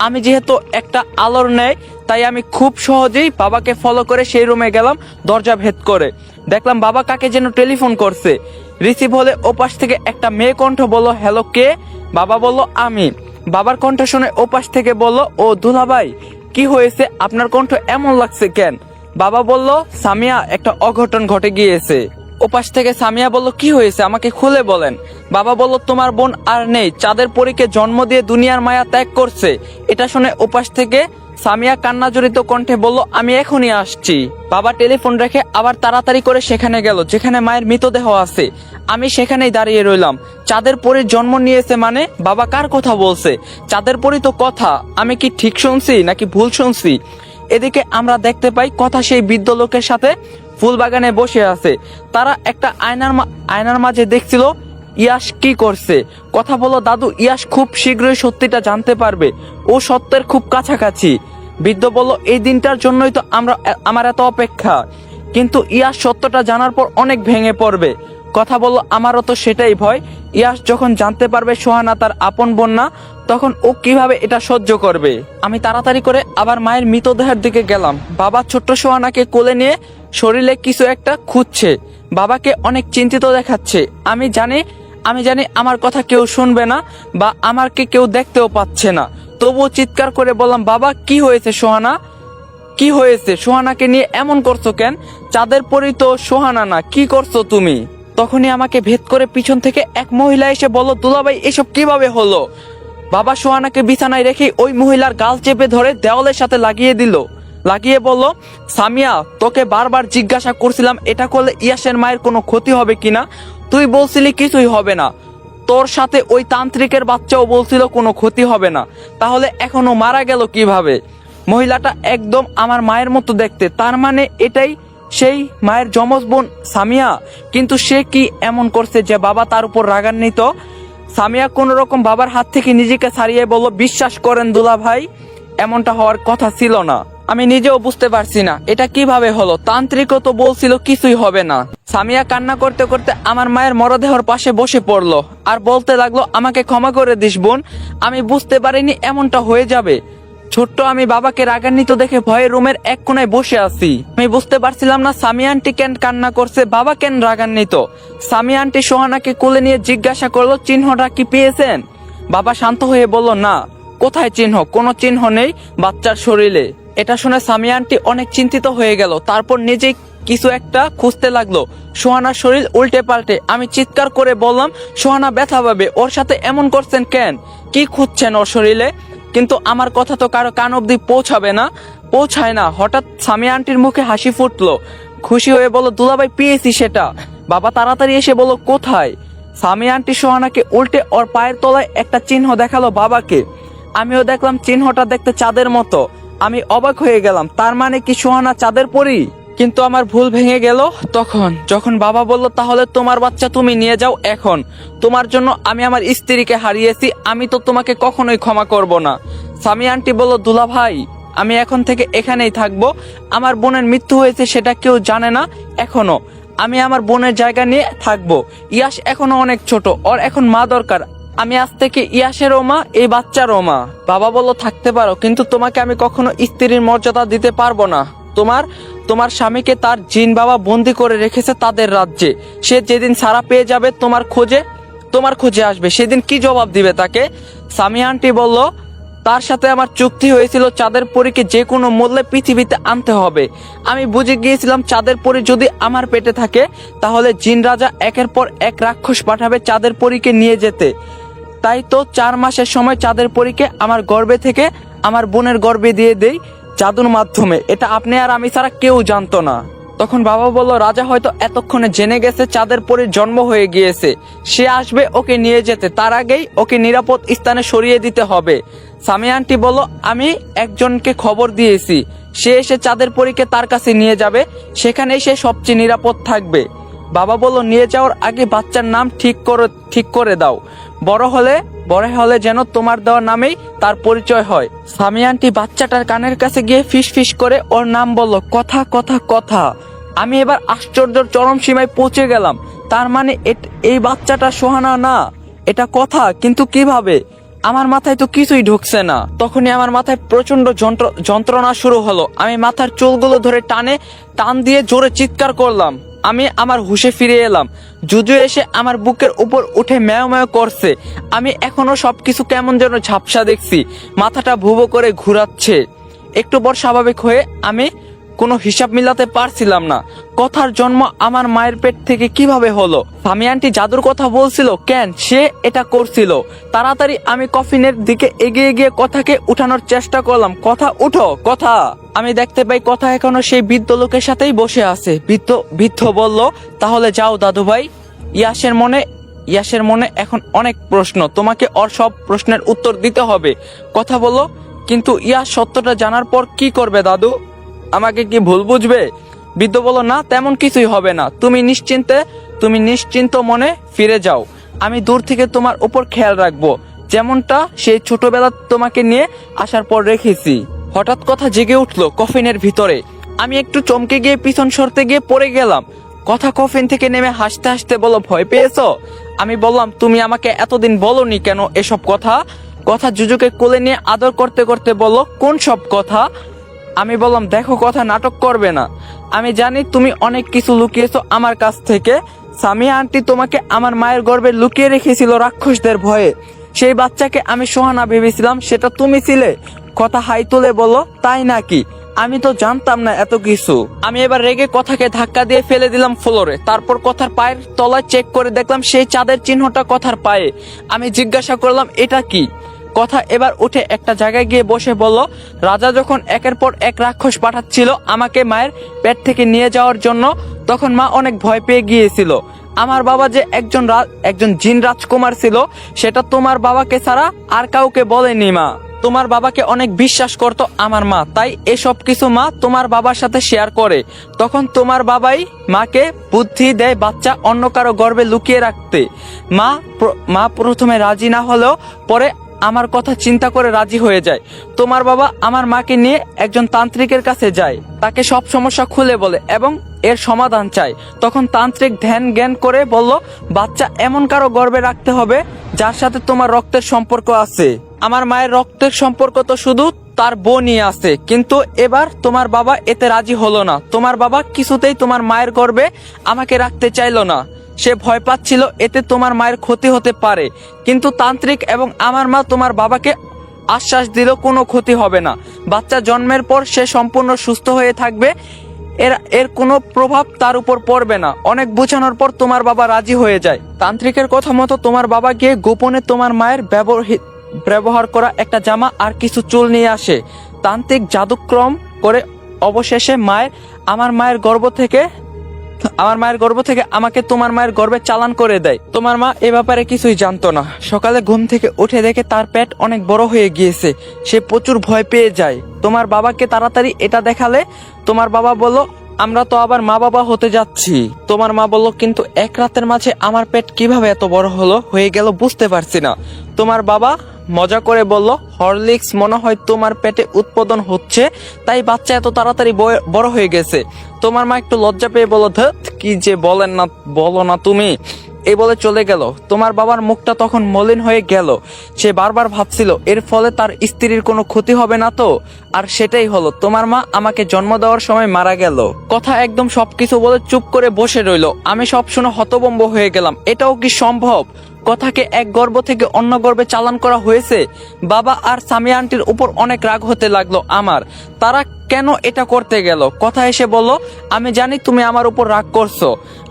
S1: আমি যেহেতু একটা আলোর নেই, তাই আমি খুব সহজেই বাবাকে ফলো করে সেই রুমে গেলাম। দরজা ভেদ করে দেখলাম বাবা কাকে যেন টেলিফোন করছে। রিসিভ হলে ওপাশ থেকে একটা মেয়ে কণ্ঠ বলল, হ্যালো কে? বাবা বলল, আমি। বাবার কণ্ঠ শুনে ওপাশ থেকে বলল, ও দুলাভাই, কি হয়েছে, আপনার কণ্ঠ এমন লাগছে কেন? বাবা বলল, সামিয়া, একটা অঘটন ঘটে গিয়েছে। ওপাশ থেকে সামিয়া বলল, কি হয়েছে, আমাকে খুলে বলেন। বাবা বলল, তোমার বোন আর নেই, চাঁদের পরীকে জন্ম দিয়ে দুনিয়ার মায়া ত্যাগ করছে। এটা শুনে ওপাশ থেকে সামিয়া কান্না জড়িত কণ্ঠে বলল, আমি এখনই আসছি। বাবা টেলিফোন রেখে আবার তাড়াতাড়ি করে সেখানে গেল যেখানে মায়ের মৃতদেহ আছে। আমি সেখানেই দাঁড়িয়ে রইলাম। চাঁদের পরীর জন্ম নিয়েছে মানে? বাবা কার কথা বলছে? চাঁদের পরী তো কথা, আমি কি ঠিক শুনছি নাকি ভুল শুনছি? এদিকে আমরা দেখতে পাই কথা সেই বৃদ্ধ লোকের সাথে ফুল বাগানে বসে আছে। তারা একটা আয়নার মাঝে দেখছিল ইয়াস কি করছে। কথা বলো দাদু, ইয়াস খুব শীঘ্রই সত্যিটা জানতে পারবে, ও সত্যের খুব কাছাকাছি। বৃদ্ধ বলল, এই দিনটার জন্যই তো আমার এত অপেক্ষা, কিন্তু ইয়াস সত্যটা জানার পর অনেক ভেঙে পড়বে। কথা বলল, আমারও তো সেটাই ভয়। ইয়াস যখন জানতে পারবে সোহানা তার আপন বোন না, তখন ও কিভাবে এটা সহ্য করবে। আমি তাড়াতাড়ি করে আবার মায়ের মৃতদেহের দিকে গেলাম। বাবা ছোট্ট সোহানাকে কোলে নিয়ে শরীরে কিছু একটা খুঁজছে। বাবাকে অনেক চিন্তিত দেখাচ্ছে। আমি জানি আমার কথা কেউ শুনবে না, বা আমাকে কেউ দেখতেও পাচ্ছে না। তবুও চিৎকার করে বললাম, বাবা কি হয়েছে সোহানা, কি হয়েছে? সোহানাকে নিয়ে এমন করছো কেন? চাঁদের পরী তো সোহানা না, কি করছো তুমি? তখনই আমাকে ভেদ করে পিছন থেকে এক মহিলা এসে বলল, দুলাভাই এসব কিভাবে হলো? বাবা সোহানাকে বিছানায় রেখে ওই মহিলার গাল চেপে ধরে দেওয়ালের সাথে লাগিয়ে বলল, সামিয়া, তোকে বারবার জিজ্ঞাসা করছিলাম এটা করলে ইয়াসের মায়ের কোনো ক্ষতি হবে কিনা, তুই বলছিলি কিছুই হবে না। তোর সাথে ওই তান্ত্রিকের বাচ্চাও বলছিল কোনো ক্ষতি হবে না, তাহলে এখনো মারা গেল কিভাবে? মহিলাটা একদম আমার মায়ের মতো দেখতে, তার মানে এটাই সেই মায়ের যমজ বোন সামিয়া। কিন্তু সে কি এমন করছে যে বাবা তার উপর রাগান্বিত? সামিয়া কোন রকম বাবার হাত থেকে নিজেকে ছাড়িয়ে বলল, বিশ্বাস করেন দুলা ভাই, এমনটা হওয়ার কথা ছিল না। আমি নিজেও বুঝতে পারছি না এটা কিভাবে হলো, তান্ত্রিকও তো বলছিল কিছুই হবে না। সামিয়া কান্না করতে করতে আমার মায়ের মরদেহর পাশে বসে পড়লো আর বলতে লাগলো, আমাকে ক্ষমা করে দিস বোন, আমি বুঝতে পারিনি এমনটা হয়ে যাবে। ছোট্ট আমি বাবাকে রাগান্বিত দেখে ভয়ে রুমের এক কোণায় বসে আছি। আমি বুঝতে পারছিলাম না সামিয়া আন্টি কেন কান্না করছে, বাবা কেন রাগান্বিত। সামিয়া আন্টি সোহানাকে কোলে নিয়ে জিজ্ঞাসা করলো, চিহ্নটা কি পেয়েছেন? বাবা শান্ত হয়ে বলল, না। কোথায় চিহ্ন? কোনো চিহ্ন নেই বাচ্চার শরীরে। এটা শুনে সামিয়া আন্টি অনেক চিন্তিত হয়ে গেল। তারপর নিজেই কিছু একটা খুঁজতে লাগলো সোহানার শরীর উল্টে পাল্টে। আমি চিৎকার করে বললাম, সোহানা ব্যথা পাবে, ওর সাথে এমন করছেন কেন? কি খুঁজছেন ওর শরীরে? কিন্তু আমার কথা তো কারো কান অব্দি পৌঁছায় না। হঠাৎ সামিয়া আন্টির মুখে হাসি ফুটলো, খুশি হয়ে বলল, দুলাভাই পেয়েছি সেটা। বাবা তাড়াতাড়ি এসে বলল, কোথায়? সামিয়া আন্টি সোহানাকে উল্টে ওর পায়ের তলায় একটা চিহ্ন দেখালো বাবাকে। আমিও দেখলাম চিহ্নটা দেখতে চাঁদের মতো। আমি অবাক হয়ে গেলাম, তার মানে কি সোহানা চাঁদের পরী? কিন্তু আমার ভুল ভেঙে গেল যখন বাবা বলল, তাহলে তোমার বাচ্চা তুমি নিয়ে যাও, এখন তোমার জন্য আমি আমার স্ত্রীকে হারিয়েছি, আমি তো তোমাকে কখনোই ক্ষমা করব না। সামিয়া আন্টি বলল, দুলা ভাই, আমি এখন থেকে এখানেই থাকবো। আমার বোনের মৃত্যু হয়েছে সেটা কেউ জানে না এখনো, আমি আমার বোনের জায়গা নিয়ে থাকবো। ইয়াস এখনো অনেক ছোট, ওর এখন মা দরকার, আমি আজ থেকে ইয়াসেরও মা, এই বাচ্চারও মা। বাবা বলল থাকতে পারো, কিন্তু তোমাকে আমি কখনো স্ত্রীর মর্যাদা দিতে পারবো না। তোমার স্বামীকে তার জিন বাবা বন্দি করে রেখেছে তাদের রাজ্যে। সে যেদিন ছাড়া পেয়ে যাবে তোমার খোঁজে আসবে, সেদিন কি জবাব দিবে তাকে? সামিয়া আন্টি বলল, তার সাথে আমার চুক্তি হয়েছিল চাঁদের পরীকে যে কোনো মূল্যে পৃথিবীতে আনতে হবে। আমি বুঝে গিয়েছিলাম চাঁদের পরী যদি আমার পেটে থাকে তাহলে জিন রাজা একের পর এক রাক্ষস পাঠাবে চাঁদের পরীকে নিয়ে যেতে। তাই তো 4 মাসের সময় চাঁদের পরীকে আমার গর্ভে থেকে আমার বোনের গর্ভে দিয়ে দেই জাদুর মাধ্যমে। এটা আপনি আর আমি ছাড়া কেউ জানতো না। তখন বাবা বলল, রাজা হয়তো এতক্ষণে জেনে গেছে চাঁদের পরীর জন্ম হয়ে গিয়েছে, সে আসবে ওকে নিয়ে যেতে, তার আগেই ওকে নিরাপদ স্থানে সরিয়ে দিতে হবে। সামিয়া আন্টি বলল, আমি একজনকে খবর দিয়েছি, সে এসে চাঁদের পরীকে তার কাছে নিয়ে যাবে, সেখানেই সে সবচেয়ে নিরাপদ থাকবে। বাবা বলল, নিয়ে যাওয়ার আগে বাচ্চার নাম ঠিক করে দাও, বড় হলে যেন তোমার দেওয়া নামেই তার পরিচয় হয়। সামিয়া আন্টি বাচ্চাটার কানের কাছে গিয়ে ফিস ফিস করে ওর নাম বলল, কথা কথা কথা। আমি এবার আশ্চর্যের চরম সীমায় পৌঁছে গেলাম। তার মানে এই বাচ্চাটা সোহানা না, এটা কথা, কিন্তু কিভাবে? আমার মাথায় তো কিছুই ঢুকছে না। তখনই আমার মাথায় প্রচন্ড যন্ত্রণা শুরু হলো। আমি মাথার চুলগুলো ধরে টান দিয়ে জোরে চিৎকার করলাম। আমি আমার হুঁশে ফিরে এলাম। জুজু এসে আমার বুকের উপর উঠে ম্যাও ম্যাও করছে। আমি এখনো সবকিছু কেমন যেন ঝাপসা দেখছি, মাথাটা ভুবো করে ঘুরাচ্ছে। একটু পর স্বাভাবিক হয়ে আমি কোনো হিসাব মিলাতে পারছিলাম না, কথার জন্ম আমার মায়ের পেট থেকে কিভাবে হলো? সামিয়া আন্টি জাদুর কথা বলছিল কেন? সে এটা করছিল। তাড়াতাড়ি আমি কফিনের দিকে এগিয়ে গিয়ে কথাকে উঠানোর চেষ্টা করলাম। কথা উঠো, কথা। আমি দেখতে পাই কথা এখনো সেই বৃদ্ধ লোকের সাথেই বসে আছে। বৃদ্ধ বলল, তাহলে যাও দাদু ভাই। ইয়াসের মনে এখন অনেক প্রশ্ন, তোমাকে ওর সব প্রশ্নের উত্তর দিতে হবে। কথা বলো। কিন্তু ইয়াস সত্যটা জানার পর কি করবে দাদু? আমাকে কি ভুল বুঝবে? বৃদ্ধ বলল, না, তেমন কিছুই হবে না, তুমি নিশ্চিন্ত মনে ফিরে যাও। আমি দূর থেকে তোমার উপর খেয়াল রাখবো, যেমনটা সেই ছোটবেলা তোমাকে নিয়ে আসার পর রেখেছি। হঠাৎ কথা জেগে উঠলো কফিনের ভিতরে। আমি একটু চমকে গিয়ে পিছন সরতে গিয়ে পড়ে গেলাম। কথা কফিন থেকে নেমে হাসতে হাসতে বলল, ভয় পেয়েছো? আমি বললাম, তুমি আমাকে এতদিন বলনি কেন এসব কথা? কথা জুজুকে কোলে নিয়ে আদর করতে করতে বলল, কোন সব কথা? আমি বললাম, দেখো কথা, নাটক করবে না। আমি জানি তুমি অনেক কিছু লুকিয়েছো আমার কাছ থেকে। সামিয়া আন্টি তোমাকে আমার মায়ের গর্ভে লুকিয়ে রেখেছিল রাক্ষসদের ভয়ে। সেই বাচ্চাকে আমি সোহানা ভেবেছিলাম, সেটা তুমি ছিলে। কথা হাই তুলে বলল, তাই নাকি? আমি তো জানতাম না এত কিছু। আমি এবার রেগে কথাকে ধাক্কা দিয়ে ফেলে দিলাম ফ্লোরে। তারপর কথার পায়ের তলায় চেক করে দেখলাম সেই চাঁদের চিহ্নটা কথার পায়ে। আমি জিজ্ঞাসা করলাম, এটা কি? কথা এবার উঠে একটা জায়গায় গিয়ে বসে বলল, রাজা যখন একের পর এক রাক্ষস পাঠাচ্ছিল আমাকে মায়ের পেট থেকে নিয়ে যাওয়ার জন্য, তখন মা অনেক ভয় পেয়ে গিয়েছিল। আমার বাবা যে একজন জিন রাজকুমার ছিল, সেটা তোমার বাবাকে ছাড়া আর কাউকে বলেনি মা। তোমার বাবাকে অনেক বিশ্বাস করতো আমার মা, তাই এসব কিছু মা তোমার বাবার সাথে শেয়ার করে। তখন তোমার বাবাই মাকে বুদ্ধি দেয় বাচ্চা অন্য কারো গর্ভে লুকিয়ে রাখতে। মা প্রথমে রাজি না হলেও পরে আমার কথা চিন্তা করে রাজি হয়ে যায়। তোমার বাবা আমার মাকে নিয়ে একজন তান্ত্রিকের কাছে যায়, তাকে সব সমস্যা খুলে বলে এবং এর সমাধান চায়। তখন তান্ত্রিক ধ্যান জ্ঞান করে বলল, বাচ্চা এমন কারো গর্ভে রাখতে হবে যার সাথে তোমার রক্তের সম্পর্ক আছে। আমার মায়ের রক্তের সম্পর্ক তো শুধু তার বোনই আছে। কিন্তু এবার তোমার বাবা এতে রাজি হলো না। তোমার বাবা কিছুতেই তোমার মায়ের গর্ভে আমাকে রাখতে চাইলো না। সে ভয় পাচ্ছিল এতে তোমার মায়ের ক্ষতি হতে পারে। কিন্তু তান্ত্রিক এবং আমার মা তোমার বাবাকে আশ্বাস দিল কোনো ক্ষতি হবে না। বাচ্চা জন্মের পর সে সম্পূর্ণ সুস্থ হয়ে থাকবে, এর কোনো প্রভাব তার উপর পড়বে না। অনেক বোঝানোর পর তোমার বাবা রাজি হয়ে যায়। তান্ত্রিকের কথা মতো তোমার বাবা গিয়ে গোপনে তোমার মায়ের ব্যবহার করা একটা জামা আর কিছু চুল নিয়ে আসে। তান্ত্রিক জাদুক্রম করে অবশেষে আমার মায়ের গর্ভ থেকে আমাকে তোমার মায়ের গর্ভে চালান করে দেয়। তোমার মা এ ব্যাপারে কিছুই জানতো না। সকালে ঘুম থেকে উঠে দেখে তার পেট অনেক বড় হয়ে গিয়েছে। সে প্রচুর ভয় পেয়ে যায়। তোমার বাবাকে তাড়াতাড়ি এটা দেখালে তোমার বাবা বলল, আমরা তো আবার মা বাবা হতে যাচ্ছি। তোমার মা বলল, কিন্তু এক রাতের মাঝে আমার পেট কিভাবে এত বড় হয়ে গেল বুঝতে পারছি না। তোমার বাবা মজা করে বলল, হরলিক্স মনে হয় তোমার পেটে উৎপাদন হচ্ছে, তাই বাচ্চা এত তাড়াতাড়ি বড় হয়ে গেছে। তোমার মা একটু লজ্জা পেয়ে বলল, ধুৎ, কি যে বলো না তুমি। এই বলে চলে গেল। তোমার বাবার মুখটা তখন মলিন হয়ে গেল। সে বারবার ভাবছিল এর ফলে তার স্ত্রীর কোনো ক্ষতি হবে না তো। আর সেটাই হলো, তোমার মা আমাকে জন্ম দেওয়ার সময় মারা গেল। কথা একদম সবকিছু বলে চুপ করে বসে রইল। আমি সব শুনে হতভম্ব হয়ে গেলাম। এটাও কি সম্ভব? কথাকে এক গর্ভ থেকে অন্য গর্ভে চালান করা হয়েছে। বাবা আর সামিয়া আন্টির উপর অনেক রাগ হতে লাগলো আমার। তারা কেন এটা করতে গেল? কথা এসে বলল, আমি জানি তুমি আমার উপর রাগ করছো।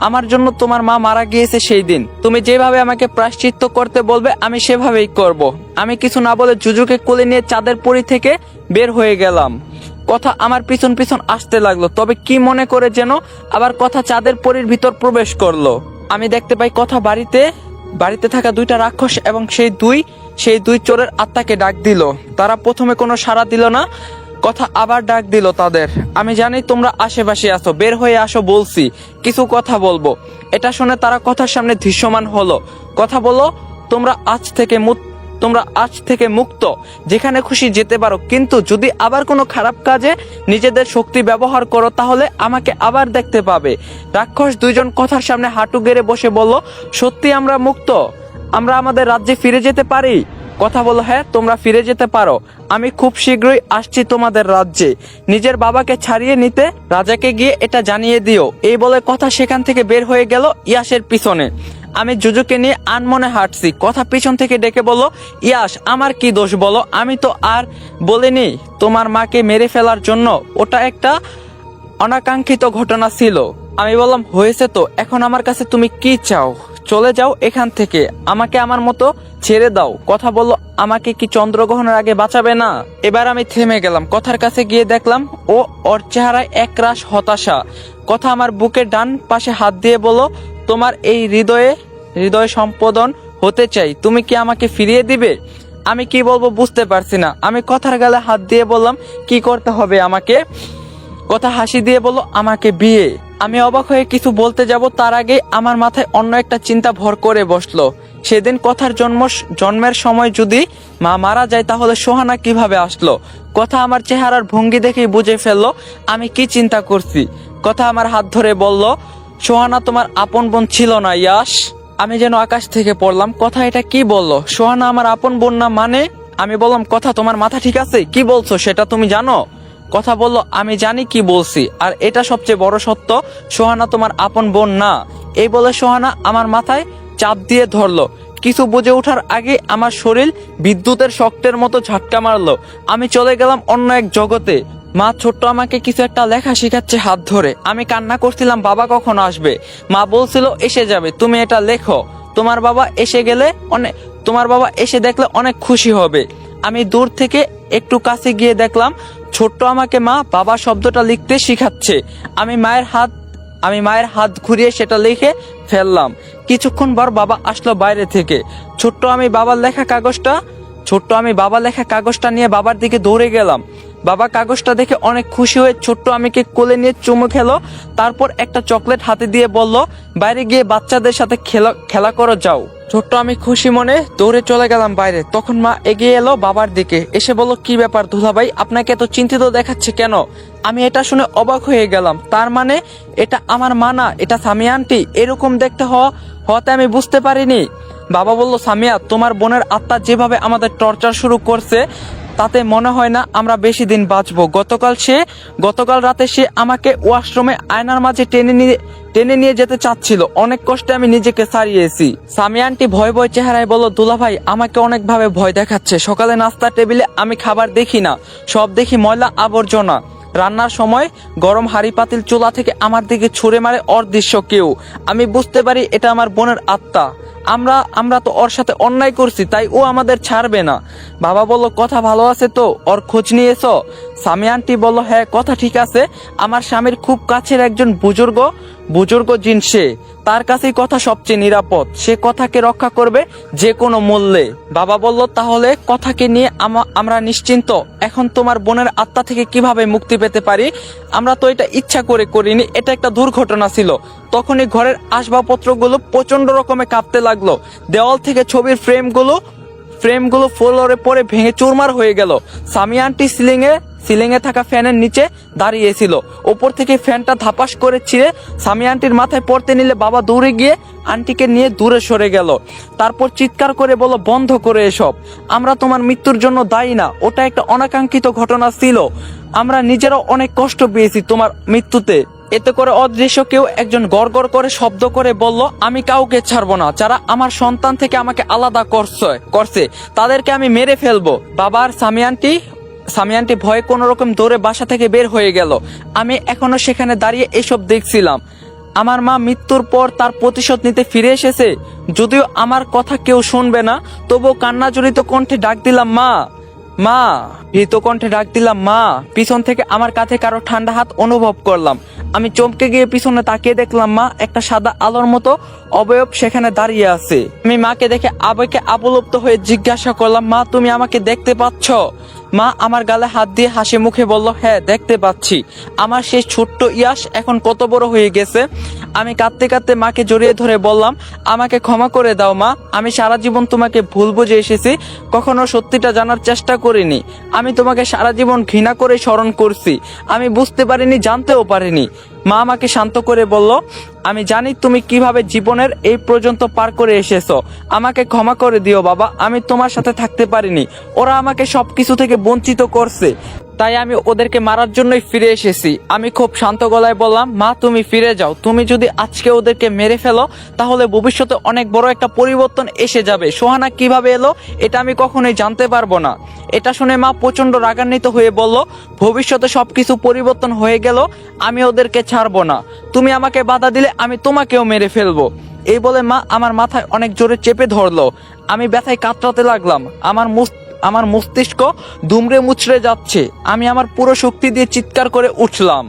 S1: আমার জন্য তোমার মা মারা গিয়েছে সেই দিন। তুমি যেভাবে আমাকে প্রায়শ্চিত্ত করতে বলবে আমি সেভাবেই করব। আমি কিছু না বলে জুজুকে কোলে নিয়ে চাঁদের পরি থেকে বের হয়ে গেলাম। কথা আমার পিছন পিছন আসতে লাগলো। তবে কি মনে করে যেন আবার কথা চাঁদের পরির ভিতর প্রবেশ করলো। আমি দেখতে পাই কথা বাড়িতে থাকা দুইটা রাক্ষস এবং সেই দুই চোরের আত্মাকে ডাক দিল। তারা প্রথমে কোনো সাড়া দিল না। কথা আবার ডাক দিল তাদের। আমি জানি তোমরা আশেপাশে আছো, বের হয়ে আসো বলছি, কিছু কথা বলবো। এটা শুনে তারা কথার সামনে দৃশ্যমান হলো। কথা বলো, তোমরা আজ থেকে মুক্ত, যেখানে খুশি যেতে পারো। কিন্তু যদি আবার কোনো খারাপ কাজে নিজেদের শক্তি ব্যবহার করো তাহলে আমাকে আবার দেখতে পাবে। রাক্ষস দুইজন কথার সামনে হাঁটু গেড়ে বসে বলল, সত্যি আমরা মুক্ত? আমরা আমাদের রাজ্যে ফিরে যেতে পারি? কথা বলো, হ্যাঁ তোমরা ফিরে যেতে পারো। আমি খুব শীঘ্রই আসছি তোমাদের রাজ্যে। নিজের বাবাকে ছাড়িয়ে নিতে রাজাকে গিয়ে এটা জানিয়ে দিও। এই বলে কথা সেখান থেকে বের হয়ে গেল ইয়াসের পিছনে। আমি জুজুকে নিয়ে আনমনে হাঁটছি। কথা পিছন থেকে ডেকে বলল, ইয়াস আমার কি দোষ বলো? আমি তো আর বলিনি তোমার মাকে মেরে ফেলার জন্য। ওটা একটা অনাকাঙ্ক্ষিত ঘটনা ছিল। আমি বললাম, হয়েছে তো, এখন আমার কাছে তুমি কি চাও? চলে যাও এখান থেকে, আমাকে আমার মতো ছেড়ে দাও। কথা বলল, আমাকে কি চন্দ্রগ্রহণের আগে বাঁচাবে না? এবার আমি থেমে গেলাম। কথার কাছে গিয়ে দেখলাম ওর চেহারায় একরাশ হতাশা। কথা আমার বুকের ডান পাশে হাত দিয়ে বলল, তোমার এই হৃদয় সম্পাদন হতে চাই, তুমি কি আমাকে ফিরিয়ে দিবে? আমি কি বলবো বুঝতে পারছি না। আমি কথার গালে হাত দিয়ে বললাম, কি করতে হবে আমাকে? কথা হাসি দিয়ে বলল, আমাকে বিয়ে। আমি অবাক হয়ে কিছু বলতে যাব, তার আগে আমার মাথায় অন্য একটা চিন্তা ভর করে বসলো। সেদিন কথার জন্মের সময় যদি মা মারা যায় তাহলে সোহানা কিভাবে আসলো? কথা আমার চেহারার ভঙ্গি দেখেই বুঝে ফেললো আমি কি চিন্তা করছি। কথা আমার হাত ধরে বলল, সোহানা তোমার আপন বোন ছিল না ইয়াস। আমি যেন আকাশ থেকে পড়লাম। কথা এটা কি বললো? সোহানা আমার আপন বোন না মানে? আমি বললাম, কথা তোমার মাথা ঠিক আছে? কি বলছো সেটা তুমি জানো? কথা বলল, আমি জানি কি বলছি, আর এটা সবচেয়ে বড় সত্য, সোহানা তোমার আপন বোন না। এই বলে সোহানা আমার মাথায় চাপ দিয়ে ধরলো। কিছু বুঝে ওঠার আগে আমার শরীর বিদ্যুতের শক্তের মতো ঝাটকা মারলো। আমি চলে গেলাম অন্য এক জগতে। মা ছোট্ট আমাকে কিছু একটা লেখা শেখাচ্ছে হাত ধরে। আমি কান্না করছিলাম, বাবা কখন আসবে? মা বলছিল এসে যাবে, তুমি এটা লেখো। তোমার বাবা এসে দেখলে অনেক খুশি হবে। আমি দূর থেকে একটু কাছে গিয়ে দেখলাম ছোট্ট আমাকে মা বাবা শব্দটা লিখতে শিখাচ্ছে। আমি মায়ের হাত ঘুরিয়ে সেটা লিখে ফেললাম। কিছুক্ষণ পর বাবা আসলো বাইরে থেকে। ছোট্ট আমি বাবা লেখা কাগজটা নিয়ে বাবার দিকে দৌড়ে গেলাম। বাবা কাগজটা দেখে অনেক খুশি হয়ে ছোট্ট আমিকে কোলে নিয়ে চুমু খেলো। তারপর একটা চকলেট হাতে দিয়ে বলল, বাইরে গিয়ে বাচ্চাদের সাথে খেলা করো যাও। ছোট্ট আমি খুশি মনে দৌড়ে চলে গেলাম বাইরে। তখন মা এগিয়ে এলো বাবার দিকে, এসে বলল, কি ব্যাপার দুলাভাই, আপনাকে এত চিন্তিত দেখাচ্ছে কেন? আমি এটা শুনে অবাক হয়ে গেলাম। তার মানে এটা আমার মা না, এটা সামিয়া আন্টি? এরকম দেখতে হওয়াতে আমি বুঝতে পারিনি। বাবা বলল, সামিয়া, তোমার বোনের আত্মা যেভাবে আমাদের টর্চার শুরু করছে তাতে মনে হয় না আমরা বেশি দিন বাঁচবো। গতকাল রাতে সে আমাকে ওয়াশরুমে আয়নার মাঝে টেনে নিয়ে যেতে চাচ্ছিল। অনেক কষ্টে আমি নিজেকে ছাড়িয়েছি। সামিয়া আন্টি ভয় ভয় চেহারায় বলল, দুলাভাই আমাকে অনেকভাবে ভয় দেখাচ্ছে। সকালে নাস্তার টেবিলে আমি খাবার দেখি না, সব দেখি ময়লা আবর্জনা। রান্নার সময় গরম হাঁড়ি পাতিল চুলা থেকে আমার দিকে ছুঁড়ে মারে অদৃশ্য কেউ। আমি বুঝতে পারি এটা আমার বোনের আত্মা। আমরা তো ওর সাথে অন্যায় করছি, তাই ও আমাদের ছাড়বে না। বাবা বলল, কথা ভালো আছে তো? ওর খোঁজ নিয়েছো? সামিয়া আন্টি বলল, হ্যাঁ কথা ঠিক আছে। আমার স্বামীর খুব কাছের একজন বুজুর্গ জিন, সে তার কাছেই কথা সবচেয়ে নিরাপদ। সে কথাকে রক্ষা করবে যে কোনো মূল্যে। বাবা বলল, তাহলে কথাকে নিয়ে আমরা নিশ্চিন্ত। এখন তোমার বোনের আত্মা থেকে কিভাবে মুক্তি পেতে পারি? আমরা তো এটা ইচ্ছা করে করিনি, এটা একটা দুর্ঘটনা ছিল। তখনই ঘরের আসবাবপত্রগুলো প্রচন্ড রকমে কাঁপতে লাগলো। দেওয়াল থেকে ছবির ফ্রেমগুলো ফ্লোরে পরে ভেঙে চুরমার হয়ে গেল। সামিয়া আন্টি সিলিং এ থাকা ফ্যানের নিচে দাঁড়িয়েছিল। ওপর থেকে ফ্যানটা ধাপাস করে ছিঁড়ে সামিয়া আন্টির মাথায় পড়তে নিলে বাবা দৌড়ে গিয়ে আন্টিকে নিয়ে দূরে সরে গেল। তারপর চিৎকার করে বলল, বন্ধ করে এসব, আমরা তোমার মৃত্যুর জন্য দায়ী না, ওটা একটা অনাকাঙ্ক্ষিত ঘটনা ছিল, আমরা নিজেরাও অনেক কষ্ট পেয়েছি তোমার মৃত্যুতে। এতে করে অদৃশ্য কেউ একজন গড়গড় করে শব্দ করে বলল, আমি কাউকে ছাড়বো না, যারা আমার সন্তান থেকে আমাকে আলাদা করছে তাদেরকে আমি মেরে ফেলবো। বাবা আর সামিয়া আন্টি ভয়ে কোনো রকম দৌড়ে বাসা থেকে বের হয়ে গেল। আমি এখনো সেখানে দাঁড়িয়ে এসব দেখছিলাম। আমার মা মৃত্যুর পর তার প্রতিশোধ নিতে ফিরে এসেছে। যদিও আমার কথা কেউ শুনবে না, তবুও কান্না জড়িত কণ্ঠে ডাক দিলাম, মা মা। ভীত কণ্ঠে ডাক দিলাম, মা। পিছন থেকে আমার কাঁধে কারো ঠান্ডা হাত অনুভব করলাম। আমি চমকে গিয়ে পিছনে তাকিয়ে দেখলাম মা একটা সাদা আলোর মতো অবয়ব সেখানে দাঁড়িয়ে আছে। আমি মাকে দেখে আবেগে আপ্লুপ্ত হয়ে জিজ্ঞাসা করলাম, মা তুমি আমাকে দেখতে পাচ্ছ? মা আমার গালে হাত দিয়ে হাসি মুখে বলল, হ্যাঁ দেখতে পাচ্ছি। আমার সেই ছোট্ট ইয়াস এখন কত বড় হয়ে গেছে। আমি কাঁদতে কাঁদতে মাকে জড়িয়ে ধরে বললাম, আমাকে ক্ষমা করে দাও মা, আমি সারা জীবন তোমাকে ভুল বুঝে এসেছি, কখনো সত্যিটা জানার চেষ্টা করিনি। আমি তোমাকে সারা জীবন ঘৃণা করে স্মরণ করছি, আমি বুঝতে পারিনি, জানতেও পারিনি। মা আমাকে শান্ত করে বলল, আমি জানি তুমি কিভাবে জীবনের এই পর্যন্ত পার করে এসেছো, আমাকে ক্ষমা করে দিও বাবা, আমি তোমার সাথে থাকতে পারিনি, ওরা আমাকে সবকিছু থেকে বঞ্চিত করছে, তাই আমি ওদেরকে মারার জন্যই ফিরে এসেছি। আমি খুব শান্ত গলায় বললাম, মা তুমি ফিরে যাও, তুমি যদি আজকে ওদেরকে মেরে ফেলো তাহলে ভবিষ্যতে অনেক বড় একটা পরিবর্তন এসে যাবে। সোহানা কিভাবে এলো এটা আমি কখনোই জানতে পারবো না। এটা শুনে মা প্রচন্ড রাগান্বিত হয়ে বলল, ভবিষ্যতে সবকিছু পরিবর্তন হয়ে গেল, আমি ওদেরকে ছাড়বো না, তুমি আমাকে বাধা দিলে আমি তোমাকেও মেরে ফেলবো। এই বলে মা আমার মাথায় অনেক জোরে চেপে ধরলো। আমি ব্যথায় কাতরাতে লাগলাম, আমার মস্তিষ্ক দুমড়ে মুচড়ে যাচ্ছে। আমি আমার পুরো শক্তি দিয়ে চিৎকার করে উঠলাম।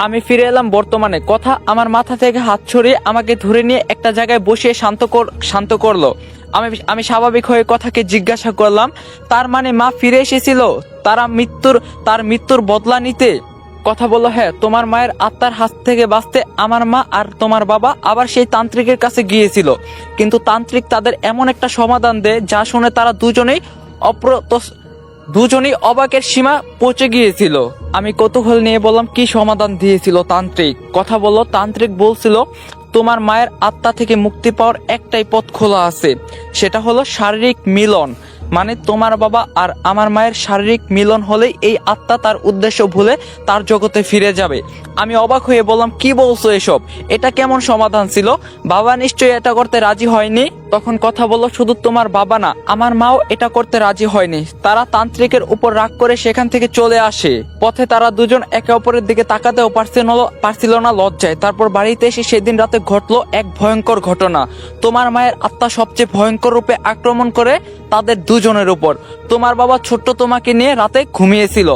S1: আমি ফিরে এলাম বর্তমানে। কথা আমার মাথা থেকে হাত ছড়িয়ে আমাকে ধরে নিয়ে একটা জায়গায় বসিয়ে শান্ত করলো। আমি স্বাভাবিক হয়ে কথাকে জিজ্ঞাসা করলাম, তার মানে মা ফিরে এসেছিল তার মৃত্যুর বদলা নিতে? কথা বললো, হ্যাঁ, তোমার মায়ের আত্মার হাত থেকে বাঁচতে আমার মা আর তোমার বাবা আবার সেই তান্ত্রিকের কাছে গিয়েছিল, কিন্তু তান্ত্রিক তাদের এমন একটা সমাধান দেয় যা শুনে তারা দুজনেই অবাকের সীমা পৌঁছে গিয়েছিল। আমি কৌতূহল নিয়ে বললাম, কি সমাধান দিয়েছিল তান্ত্রিক? কথা বলল, তান্ত্রিক বলছিল তোমার মায়ের আত্মা থেকে মুক্তি পাওয়ার একটাই পথ খোলা আছে, সেটা হলো শারীরিক মিলন। মানে তোমার বাবা আর আমার মায়ের শারীরিক মিলন হলেই এই আত্মা তার উদ্দেশ্য ভুলে তার জগতে ফিরে যাবে। আমি অবাক হয়ে বললাম, কি বলছো এসব? এটা কেমন সমাধান ছিল? বাবা নিশ্চয়ই এটা করতে রাজি হয়নি। তখন কথা বললো, শুধু তোমার বাবা না, আমার মাও এটা করতে রাজি হয়নি। তারা তান্ত্রিকের উপর রাগ করে সেখান থেকে চলে আসে। পথে তারা দুজন একে অপরের দিকে তাকাতেও পারছিল না লজ্জায়। তারপর বাড়িতে এসে সেদিন রাতে ঘটলো এক ভয়ঙ্কর ঘটনা। তোমার মায়ের আত্মা সবচেয়ে ভয়ঙ্কর রূপে আক্রমণ করে তাদের দুজনের উপর। তোমার বাবা ছোট্ট তোমাকে নিয়ে রাতে ঘুমিয়েছিল,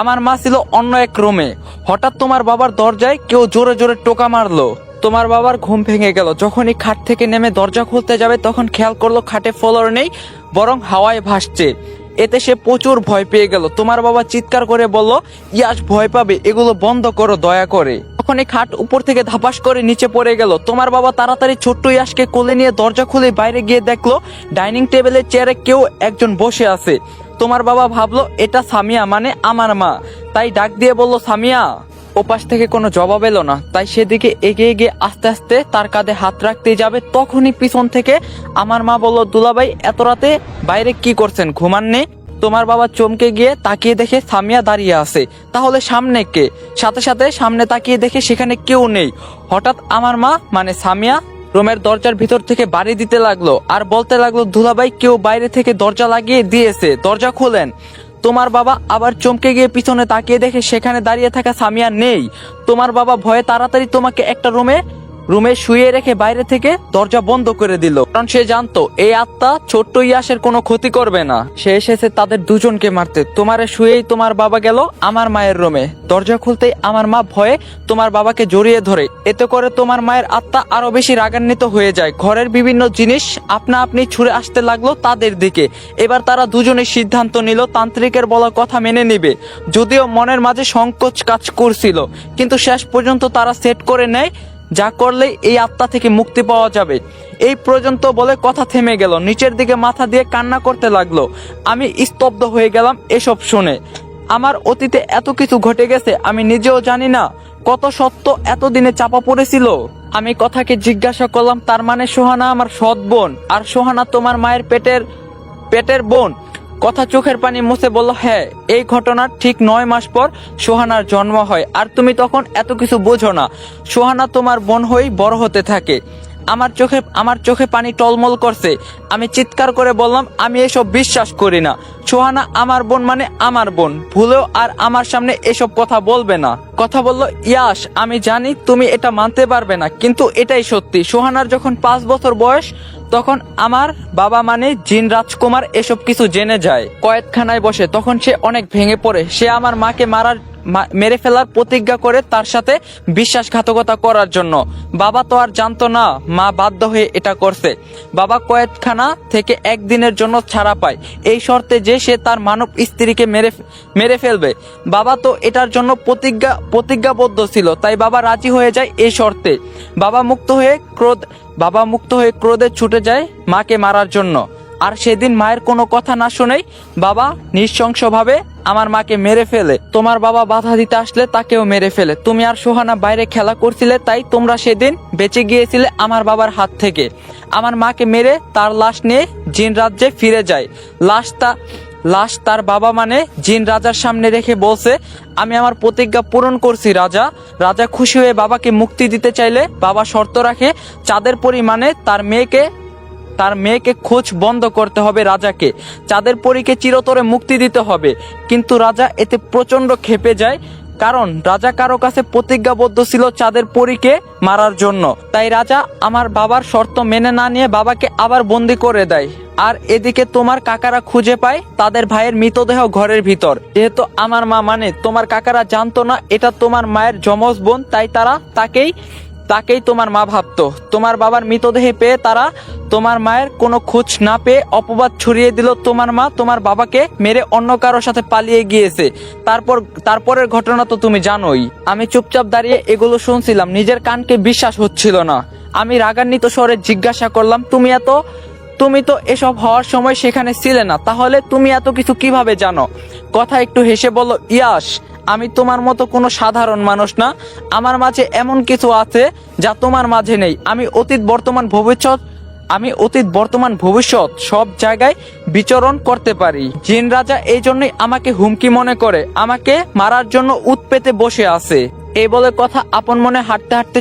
S1: আমার মা ছিল অন্য এক রুমে। হঠাৎ তোমার বাবার দরজায় কেউ জোরে জোরে টোকা মারলো। তোমার বাবার ঘুম ভেঙে গেল। যখনই খাট থেকে নেমে দরজা খুলতে যাবে তখন খেয়াল করলো খাটে ফ্লোর নেই, বরং হাওয়ায় ভাসছে। এতে সে প্রচুর ভয় পেয়ে গেল। তোমার বাবা চিৎকার করে বলল, ইয়াস ভয় পাবে, এগুলো বন্ধ করো দয়া করে। তখনই খাট উপর থেকে ধাপাস করে নিচে পড়ে গেল। তোমার বাবা তাড়াতাড়ি ছোট্ট ইয়াসকে কোলে নিয়ে দরজা খুলে বাইরে গিয়ে দেখলো ডাইনিং টেবিলের চেয়ারে কেউ একজন বসে আছে। তোমার বাবা ভাবলো এটা সামিয়া, মানে আমার মা, তাই ডাক দিয়ে বলল, সামিয়া। ওপাশ থেকে কোনো জবাব এলো না, তাই সেদিকে এগিয়ে গিয়ে আস্তে আস্তে তার কাঁধে হাত রাখতে যাবে, তখনই পিছন থেকে আমার মা বলল, দুলাভাই এত রাতে বাইরে কি করছেন, ঘুমাননি? তোমার বাবা চমকে গিয়ে তাকিয়ে দেখে সামিয়া দাঁড়িয়ে আছে। তাহলে সামনে কে? সাথে সাথে সামনে তাকিয়ে দেখে সেখানে কেউ নেই। হঠাৎ আমার মা মানে সামিয়া রুমের দরজার ভিতর থেকে বাড়ি দিতে লাগলো আর বলতে লাগলো, দুলাভাই কেউ বাইরে থেকে দরজা লাগিয়ে দিয়েছে, দরজা খোলেন। তোমার বাবা আবার চমকে গিয়ে পিছনে তাকিয়ে দেখে সেখানে দাঁড়িয়ে থাকা সামিয়া নেই। তোমার বাবা ভয়ে তাড়াতাড়ি তোমাকে একটা রুমে শুয়ে রেখে বাইরে থেকে দরজা বন্ধ করে দিল, কারণ সে জানতো এই আত্মা ছোট্ট ইয়াসের কোনো ক্ষতি করবে না। সে এসেছে তাদের দুজনকে মারতে। তোমারে শুয়েই তোমার বাবা গেল আমার মায়ের রুমে। দরজা খুলতেই আমার মা ভয়ে তোমার বাবাকে জড়িয়ে ধরে। এতে করে তোমার মায়ের আত্মা আরো বেশি রাগান্বিত হয়ে যায়। ঘরের বিভিন্ন জিনিস আপনা আপনি ছুঁড়ে আসতে লাগলো তাদের দিকে। এবার তারা দুজনে সিদ্ধান্ত নিল তান্ত্রিকের বলা কথা মেনে নিবে, যদিও মনের মাঝে সংকোচ কাজ করছিল, কিন্তু শেষ পর্যন্ত তারা সেট করে নেয় যা করলে এই আত্মা থেকে মুক্তি পাওয়া যাবে। এই পর্যন্ত বলে কথা থেমে গেল। নিচের দিকে মাথা দিয়ে কান্না করতে লাগলো। আমি স্তব্ধ হয়ে গেলাম এসব শুনে। আমার অতীতে এত কিছু ঘটে গেছে আমি নিজেও জানি না। কত সত্য এতদিনে চাপা পড়েছিল। আমি কথাকে জিজ্ঞাসা করলাম, তার মানে সোহানা আমার সৎ বোন, আর সোহানা তোমার মায়ের পেটের বোন? কথা চোখের পানি মুছে বলল, হ্যাঁ, এই ঘটনার ঠিক 9 মাস পর সোহানার জন্ম হয়, আর তুমি তখন এত কিছু বোঝো না। সোহানা তোমার বোন হয়েই বড় হতে থাকে। আমার চোখে পানি টলমল করছে। আমি চিৎকার করে বললাম, আমি এসব বিশ্বাস করি না। সোহানা আমার বোন মানে আমার বোন, ভুলেও আর আমার সামনে এসব কথা বলবে না। কথা বলল, ইয়াশ, আমি জানি তুমি এটা মানতে পারবে না, কিন্তু এটাই সত্যি। সোহানার যখন 5 বছর বয়স, তখন আমার বাবা মানে জিন রাজকুমার এসব কিছু জেনে যায়। কয়েদখানায় বসে তখন সে অনেক ভেঙে পড়ে। সে আমার মাকে মেরে ফেলার প্রতিজ্ঞা করে তার সাথে বিশ্বাসঘাতকতা করার জন্য। বাবা তো আর জানতো না মা বাধ্য হয়ে এটা করছে। বাবা কয়েদখানা থেকে একদিনের জন্য ছাড়া পায়, এই শর্তে যে সে তার মানব স্ত্রীকে মেরে ফেলবে। বাবা তো এটার জন্য প্রতিজ্ঞাবদ্ধ ছিল, তাই বাবা রাজি হয়ে যায় এই শর্তে। বাবা মুক্ত হয়ে ক্রোধে ছুটে যায় মাকে মারার জন্য। আর সেদিন মায়ের কোনো কথা না শুনেই বাবা নৃশংসভাবে আমার মাকে মেরে ফেলে। তোমার বাবা বাধা দিতে আসলে তাকেও মেরে ফেলে। তুমি আর সোহানা বাইরে খেলা করছিলে, তাই তোমরা সেদিন বেঁচে গিয়েছিলে আমার বাবার হাত থেকে। আমার মাকে মেরে তার লাশ নিয়ে জিন রাজ্যে ফিরে যায়। লাশ তার বাবা মানে জিন রাজার সামনে রেখে বলছে, আমি আমার প্রতিজ্ঞা পূরণ করছি রাজা। রাজা খুশি হয়ে বাবাকে মুক্তি দিতে চাইলে বাবা শর্ত রাখে, চাঁদের পরিমাণে তার মেয়েকে খোঁজ বন্ধ করতে হবে রাজাকে। চাঁদের পরীকে চিরতরে মুক্তি দিতে হবে। কিন্তু রাজা এতে প্রচন্ড ক্ষেপে যায়, কারণ রাজা কারো কাছে প্রতিজ্ঞাবদ্ধ ছিল চাঁদের পরীকে মারার জন্য। তাই রাজা আমার বাবার শর্ত মেনে না নিয়ে বাবাকে আবার বন্দি করে দেয়। আর এদিকে তোমার কাকারা খুঁজে পায় তাদের ভাইয়ের মৃতদেহ ঘরের ভিতর। যেহেতু আমার মা মানে তোমার কাকারা জানতো না এটা তোমার মায়ের যমজ বোন, তাই তারা তাকেই তোমার মা ভাবতো। তোমার বাবার মৃতদেহে পেয়ে তারা তোমার মায়ের কোনো খোঁজ না পেয়ে অপবাদ ছড়িয়ে দিল তোমার মা তোমার বাবাকে মেরে অন্য কারোর সাথে পালিয়ে গিয়েছে। তারপরের ঘটনা তো তুমি জানোই। আমি চুপচাপ দাঁড়িয়ে এগুলো শুনছিলাম, নিজের কানকে বিশ্বাস হচ্ছিল না। আমি রাগান্বিত স্বরে জিজ্ঞাসা করলাম, তুমি তো এসব হওয়ার সময় সেখানে ছিলে না, তাহলে তুমি এত কিছু কিভাবে জানো? কথা একটু হেসে বলল, ইয়াশ, আমি তোমার মতো কোনো সাধারণ মানুষ না। আমার মাঝে এমন কিছু আছে যা তোমার মাঝে নেই। আমি অতীত বর্তমান ভবিষ্যৎ সব জায়গায় বিচরণ করতে পারি। জিন রাজা এই জন্যই আমাকে হুমকি মনে করে, আমাকে মারার জন্য উৎপেতে বসে আছে। এই বলে কথা আপন মনে হাঁটতে হাঁটতে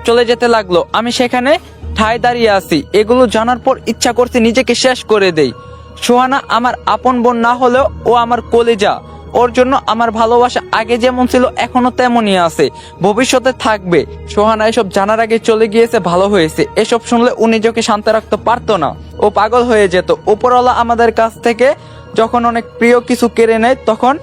S1: চলে যেতে লাগলো। আমি সেখানে ঠায় দাঁড়িয়ে আছি। এগুলো জানার পর ইচ্ছা করছে নিজেকে শেষ করে দেই। সোহানা আমার আপন বোন না হলেও ও আমার কলিজা। ওর জন্য আমার ভালোবাসা আগে যেমন ছিল এখনো তেমনই আছে, ভবিষ্যতে থাকবে। সোহানা এসব জানার আগে চলে গিয়েছে, ভালো হয়েছে। এসব শুনলে ও নিজেকে শান্ত রাখতে পারতো না, ও পাগল হয়ে যেত। উপরওয়ালা আমাদের কাছ থেকে যখন অনেক প্রিয় কিছু কেড়ে নেয়, তখন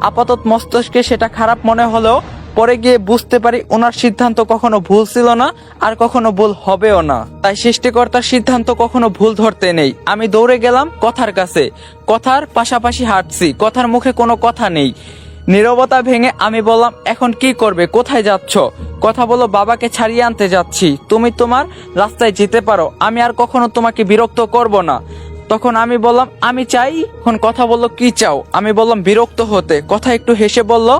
S1: আপাতত মস্তিষ্কে সেটা খারাপ মনে হলেও পরে গিয়ে বুঝতে পারি ওনার সিদ্ধান্ত কখনো ভুল ছিল না, আর কখনো ভুল হবেও না। তাই সৃষ্টিকর্তার সিদ্ধান্ত কখনো ভুল ধরতে নেই। আমি দৌড়ে গেলাম কথার কাছে, কথার পাশাপাশি হাঁটছি। কথার মুখে কোনো কথা নেই। নীরবতা ভেঙে আমি বললাম, এখন কি করবে, কোথায় যাচ্ছ? কথা বলো, বাবাকে ছাড়িয়ে আনতে যাচ্ছি। তুমি তোমার রাস্তায় যেতে পারো, আমি আর কখনো তোমাকে বিরক্ত করব না। তখন আমি বললাম, আমি চাই। এখন কথা বললো, কি চাও? আমি বললাম, বিরক্ত হতে। কথা একটু হেসে বলল,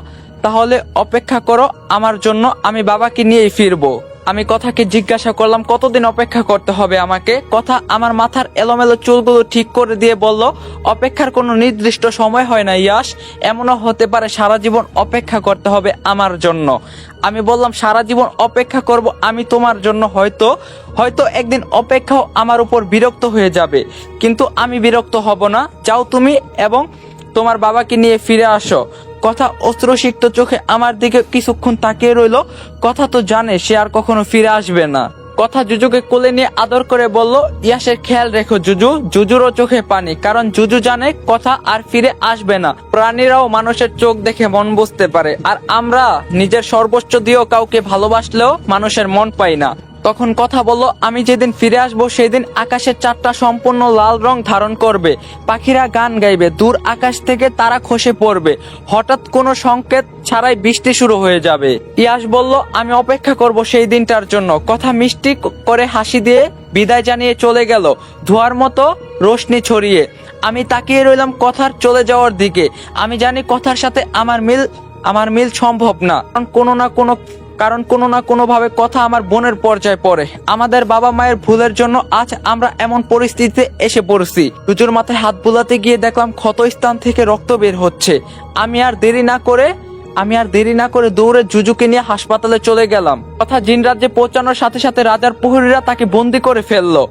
S1: তাহলে অপেক্ষা করো আমার জন্য, আমি বাবাকে নিয়েই ফিরবো। আমি কথাকে জিজ্ঞাসা করলাম, কতদিন অপেক্ষা করতে হবে আমাকে? কথা আমার মাথার এলোমেলো চুলগুলো ঠিক করে দিয়ে বলল, অপেক্ষার কোনো নির্দিষ্ট সময় হয় না ইয়াশ, এমনও হতে পারে সারা জীবন অপেক্ষা করতে হবে আমার জন্য। আমি বললাম, সারা জীবন অপেক্ষা করব আমি তোমার জন্য? হয়তো একদিন অপেক্ষাও আমার উপর বিরক্ত হয়ে যাবে, কিন্তু আমি বিরক্ত হব না। যাও তুমি এবং তোমার বাবাকে নিয়ে ফিরে আসো। কথা অশ্রুসিক্ত চোখে আমার দিকে কিছুক্ষণ তাকিয়ে রইল। কথা তো জানে সে আর কখনো ফিরে আসবে না। কথা জুজুকে কোলে নিয়ে আদর করে বলল, ইয়াসের খেয়াল রেখো জুজু। জুজুরও চোখে পানি, কারণ জুজু জানে কথা আর ফিরে আসবে না। প্রাণীরাও মানুষের চোখ দেখে মন বুঝতে পারে, আর আমরা নিজের সর্বোচ্চ দিয়েও কাউকে ভালোবাসলেও মানুষের মন পাই না। তখন কথা বলল, আমি যেদিন ফিরে আসবো সেদিন আকাশের চাঁদটা সম্পূর্ণ লাল রং ধারণ করবে, পাখিরা গান গাইবে, দূর আকাশ থেকে তারা খসে পড়বে, হঠাৎ কোনো সংকেত ছাড়াই বৃষ্টি শুরু হয়ে যাবে। ইয়াস বলল, আমি অপেক্ষা করব সেই দিনটার জন্য। কথা মিষ্টি করে হাসি দিয়ে বিদায় জানিয়ে চলে গেল, ধোঁয়ার মতো রোশনি ছড়িয়ে। আমি তাকিয়ে রইলাম কথার চলে যাওয়ার দিকে। আমি জানি কথার সাথে আমার মিল সম্ভব না, কারণ কোনো না কোনো ভাবে কথা আমার বোনের পর্যায়ে পড়ে। আমাদের বাবা মায়ের ভুলের জন্য আজ আমরা এমন পরিস্থিতিতে এসে পড়ছি। জুজুর মাথায় হাত বুলাতে গিয়ে দেখলাম ক্ষত স্থান থেকে রক্ত বের হচ্ছে। আমি আর দেরি না করে দৌড়ে জুজুকে নিয়ে হাসপাতালে চলে গেলাম। কথা জিন রাজ্যে পৌঁছানোর সাথে সাথে রাজার প্রহরীরা তাকে বন্দি করে ফেললো।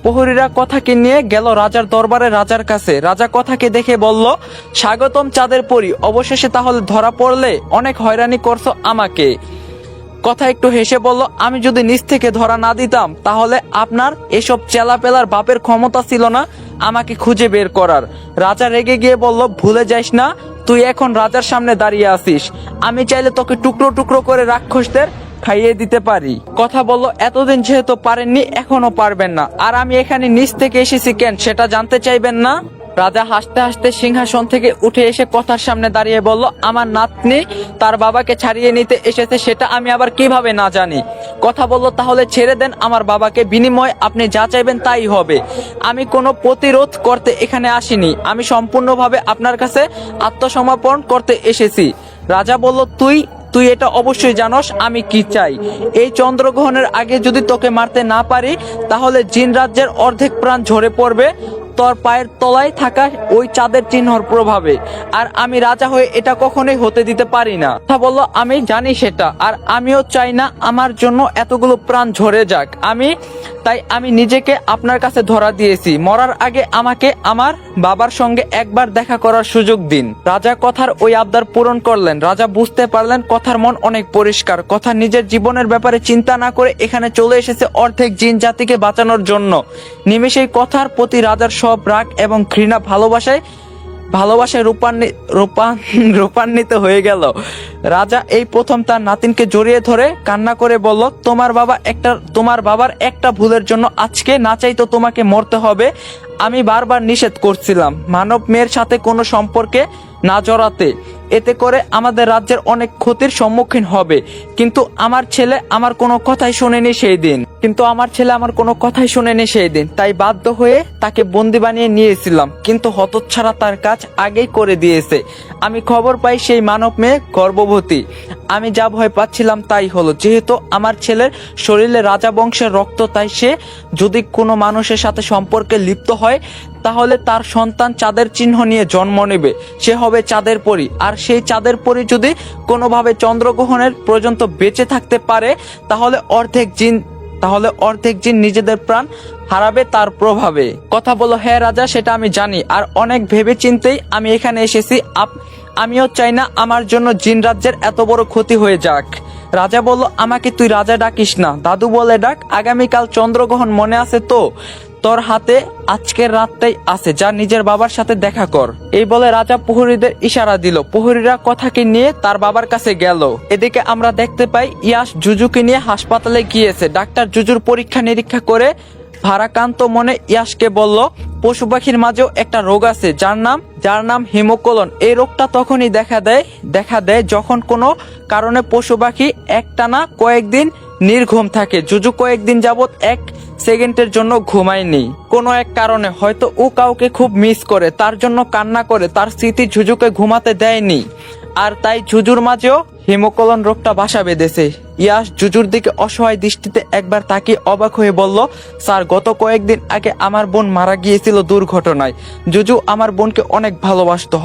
S1: প্রহরীরা কথাকে নিয়ে গেল রাজার দরবারে, রাজার কাছে। রাজা কথাকে দেখে বলল, স্বাগতম চাঁদের পরী, অবশেষে তাহলে ধরা পড়লে, অনেক হয়রানি করছো আমাকে। কথা একটু হেসে বলল, আমি যদি নিজ থেকে ধরা না দিতাম তাহলে আপনার এসব চেলাপেলার বাপের ক্ষমতা ছিল না আমাকে খুঁজে বের করার। রাজা রেগে গিয়ে বলল, ভুলে যাস না তুই এখন রাজার সামনে দাঁড়িয়ে আছিস। আমি চাইলে তোকে টুকরো টুকরো করে রাক্ষসদের খাইয়ে দিতে পারি। কথা বলল, এতদিন যেহেতু পারেননি এখনো পারবেন না, আর আমি এখানে নিচ থেকে এসেছি কেন সেটা জানতে চাইবেন না? রাজা হাসতে হাসতে সিংহাসন থেকে উঠে এসে কথার সামনে দাঁড়িয়ে বলল, আমার নাতনি তার বাবাকে ছাড়িয়ে নিতে এসেছে, সেটা আমি আবার কিভাবে না জানি? কথা বলল, তাহলে ছেড়ে দেন আমার বাবাকে, বিনিময়ে আপনি যা চাইবেন তাই হবে। আমি কোনো প্রতিরোধ করতে এখানে আসিনি, আমি সম্পূর্ণভাবে আপনার কাছে আত্মসমর্পণ করতে এসেছি। রাজা বলল, তুই এটা অবশ্যই জানোস আমি কি চাই। এই চন্দ্রগ্রহণের আগে যদি তোকে মারতে না পারি তাহলে জিন রাজ্যের অর্ধেক প্রাণ ঝরে পড়বে তোর পায়ের তলায় থাকা ওই চাঁদের চিহ্নর প্রভাবে, আর আমি রাজা হয়ে এটা কখনোই হতে দিতে পারি না। কথা বলল, আমি জানি সেটা, আর আমিও চাই না আমার জন্য এতগুলো প্রাণ ঝরে যাক। তাই আমি নিজেকে আপনার কাছে ধরা দিয়েছি। মরার আগে আমাকে আমার বাবার সঙ্গে একবার দেখা করার সুযোগ দিন। রাজা কথার ওই আবদার পূরণ করলেন। রাজা বুঝতে পারলেন কথার মন অনেক পরিষ্কার। কথা নিজের জীবনের ব্যাপারে চিন্তা না করে এখানে চলে এসেছে অর্ধেক জিন জাতিকে বাঁচানোর জন্য। নিমেষেই কথার প্রতি রাজার সব রাগ এবং ঘৃণা ভালোবাসায় রূপান্বিত হয়ে গেল। রাজা এই প্রথম তার নাতিনকে জড়িয়ে ধরে কান্না করে বলল, তোমার বাবার একটা ভুলের জন্য আজকে না চাইতো তোমাকে মরতে হবে। আমি বারবার নিষেধ করছিলাম মানব মেয়ের সাথে কোনো সম্পর্কে না জড়াতে, এতে করে আমাদের রাজ্যের অনেক ক্ষতির সম্মুখীন হবে। কিন্তু আমার ছেলে আমার কোনো কথাই শোনেনি সেই দিন, তাই বাধ্য হয়ে তাকে বন্দি বানিয়ে নিয়েছিলাম। কিন্তু হতচ্ছাড়া তার কাজ আগেই করে দিয়েছে। আমি খবর পাই সেই মানব মেয়ে গর্ভবতী। আমি যা ভয় পাচ্ছিলাম তাই হলো। যেহেতু আমার ছেলের শরীরে রাজা বংশের রক্ত, তাই সে যদি কোনো মানুষের সাথে সম্পর্কে লিপ্ত হয় তাহলে তার সন্তান চাঁদের চিহ্ন নিয়ে জন্ম নেবে, সে হবে চাঁদের পরী। আর সেই চাঁদের পরী যদি কোনোভাবে চন্দ্রগ্রহণের পর্যন্ত বেঁচে থাকতে পারে তাহলে অর্ধেক জিন নিজেদের প্রাণ হারাবে তার প্রভাবে। কথা বলো, হ্যাঁ রাজা, সেটা আমি জানি, আর অনেক ভেবে চিন্তেই আমি এখানে এসেছি। আমিও চাই না আমার জন্য জিন রাজ্যের এত বড় ক্ষতি হয়ে যাক। রাজা বলল, আমাকে তুই রাজা ডাকিস না, দাদু বলে ডাক। আগামীকাল চন্দ্রগ্রহণ মনে আছে তো? তোর হাতে আজকের রাতটাই আছে, যা নিজের বাবার সাথে দেখা কর। এই বলে রাজা প্রহরীদের ইশারা দিল। প্রহরীরা কথাকে নিয়ে তার বাবার কাছে গেল। এদিকে আমরা দেখতে পাই ইয়াস জুজুকে নিয়ে হাসপাতালে গিয়েছে। ডাক্তার জুজুর পরীক্ষা নিরীক্ষা করে ভারাক্রান্ত মনে ইয়াসকে বলল, পশু পাখির মাঝেও একটা রোগ আছে যার নাম হিমোকোলন। এই রোগটা তখনই দেখা দেয় যখন কোনো কারণে পশু পাখি একটানা কয়েকদিন নির্ঘুম থাকে। জুজু কয়েকদিন যাবত 1 সেকেন্ডের জন্য ঘুমায়নি। কোনো এক কারণে, হয়তো ও কাউকে খুব মিস করে, তার জন্য কান্না করে। তার স্মৃতি জুজুকে ঘুমাতে দেয়নি, আর তাই জুজুর মাঝেও হিমোকোলন রোগটা বাসা বেঁধেছে। ইয়াস জুজুর দিকে অসহায় দৃষ্টিতে একবার তাকিয়ে অবাক হয়ে বলল, স্যার, গত কয়েকদিন আগে আমার বোন মারা গিয়েছিল দুর্ঘটনায়। জুজু আমার বোনকে অনেক ভালোবাসতো।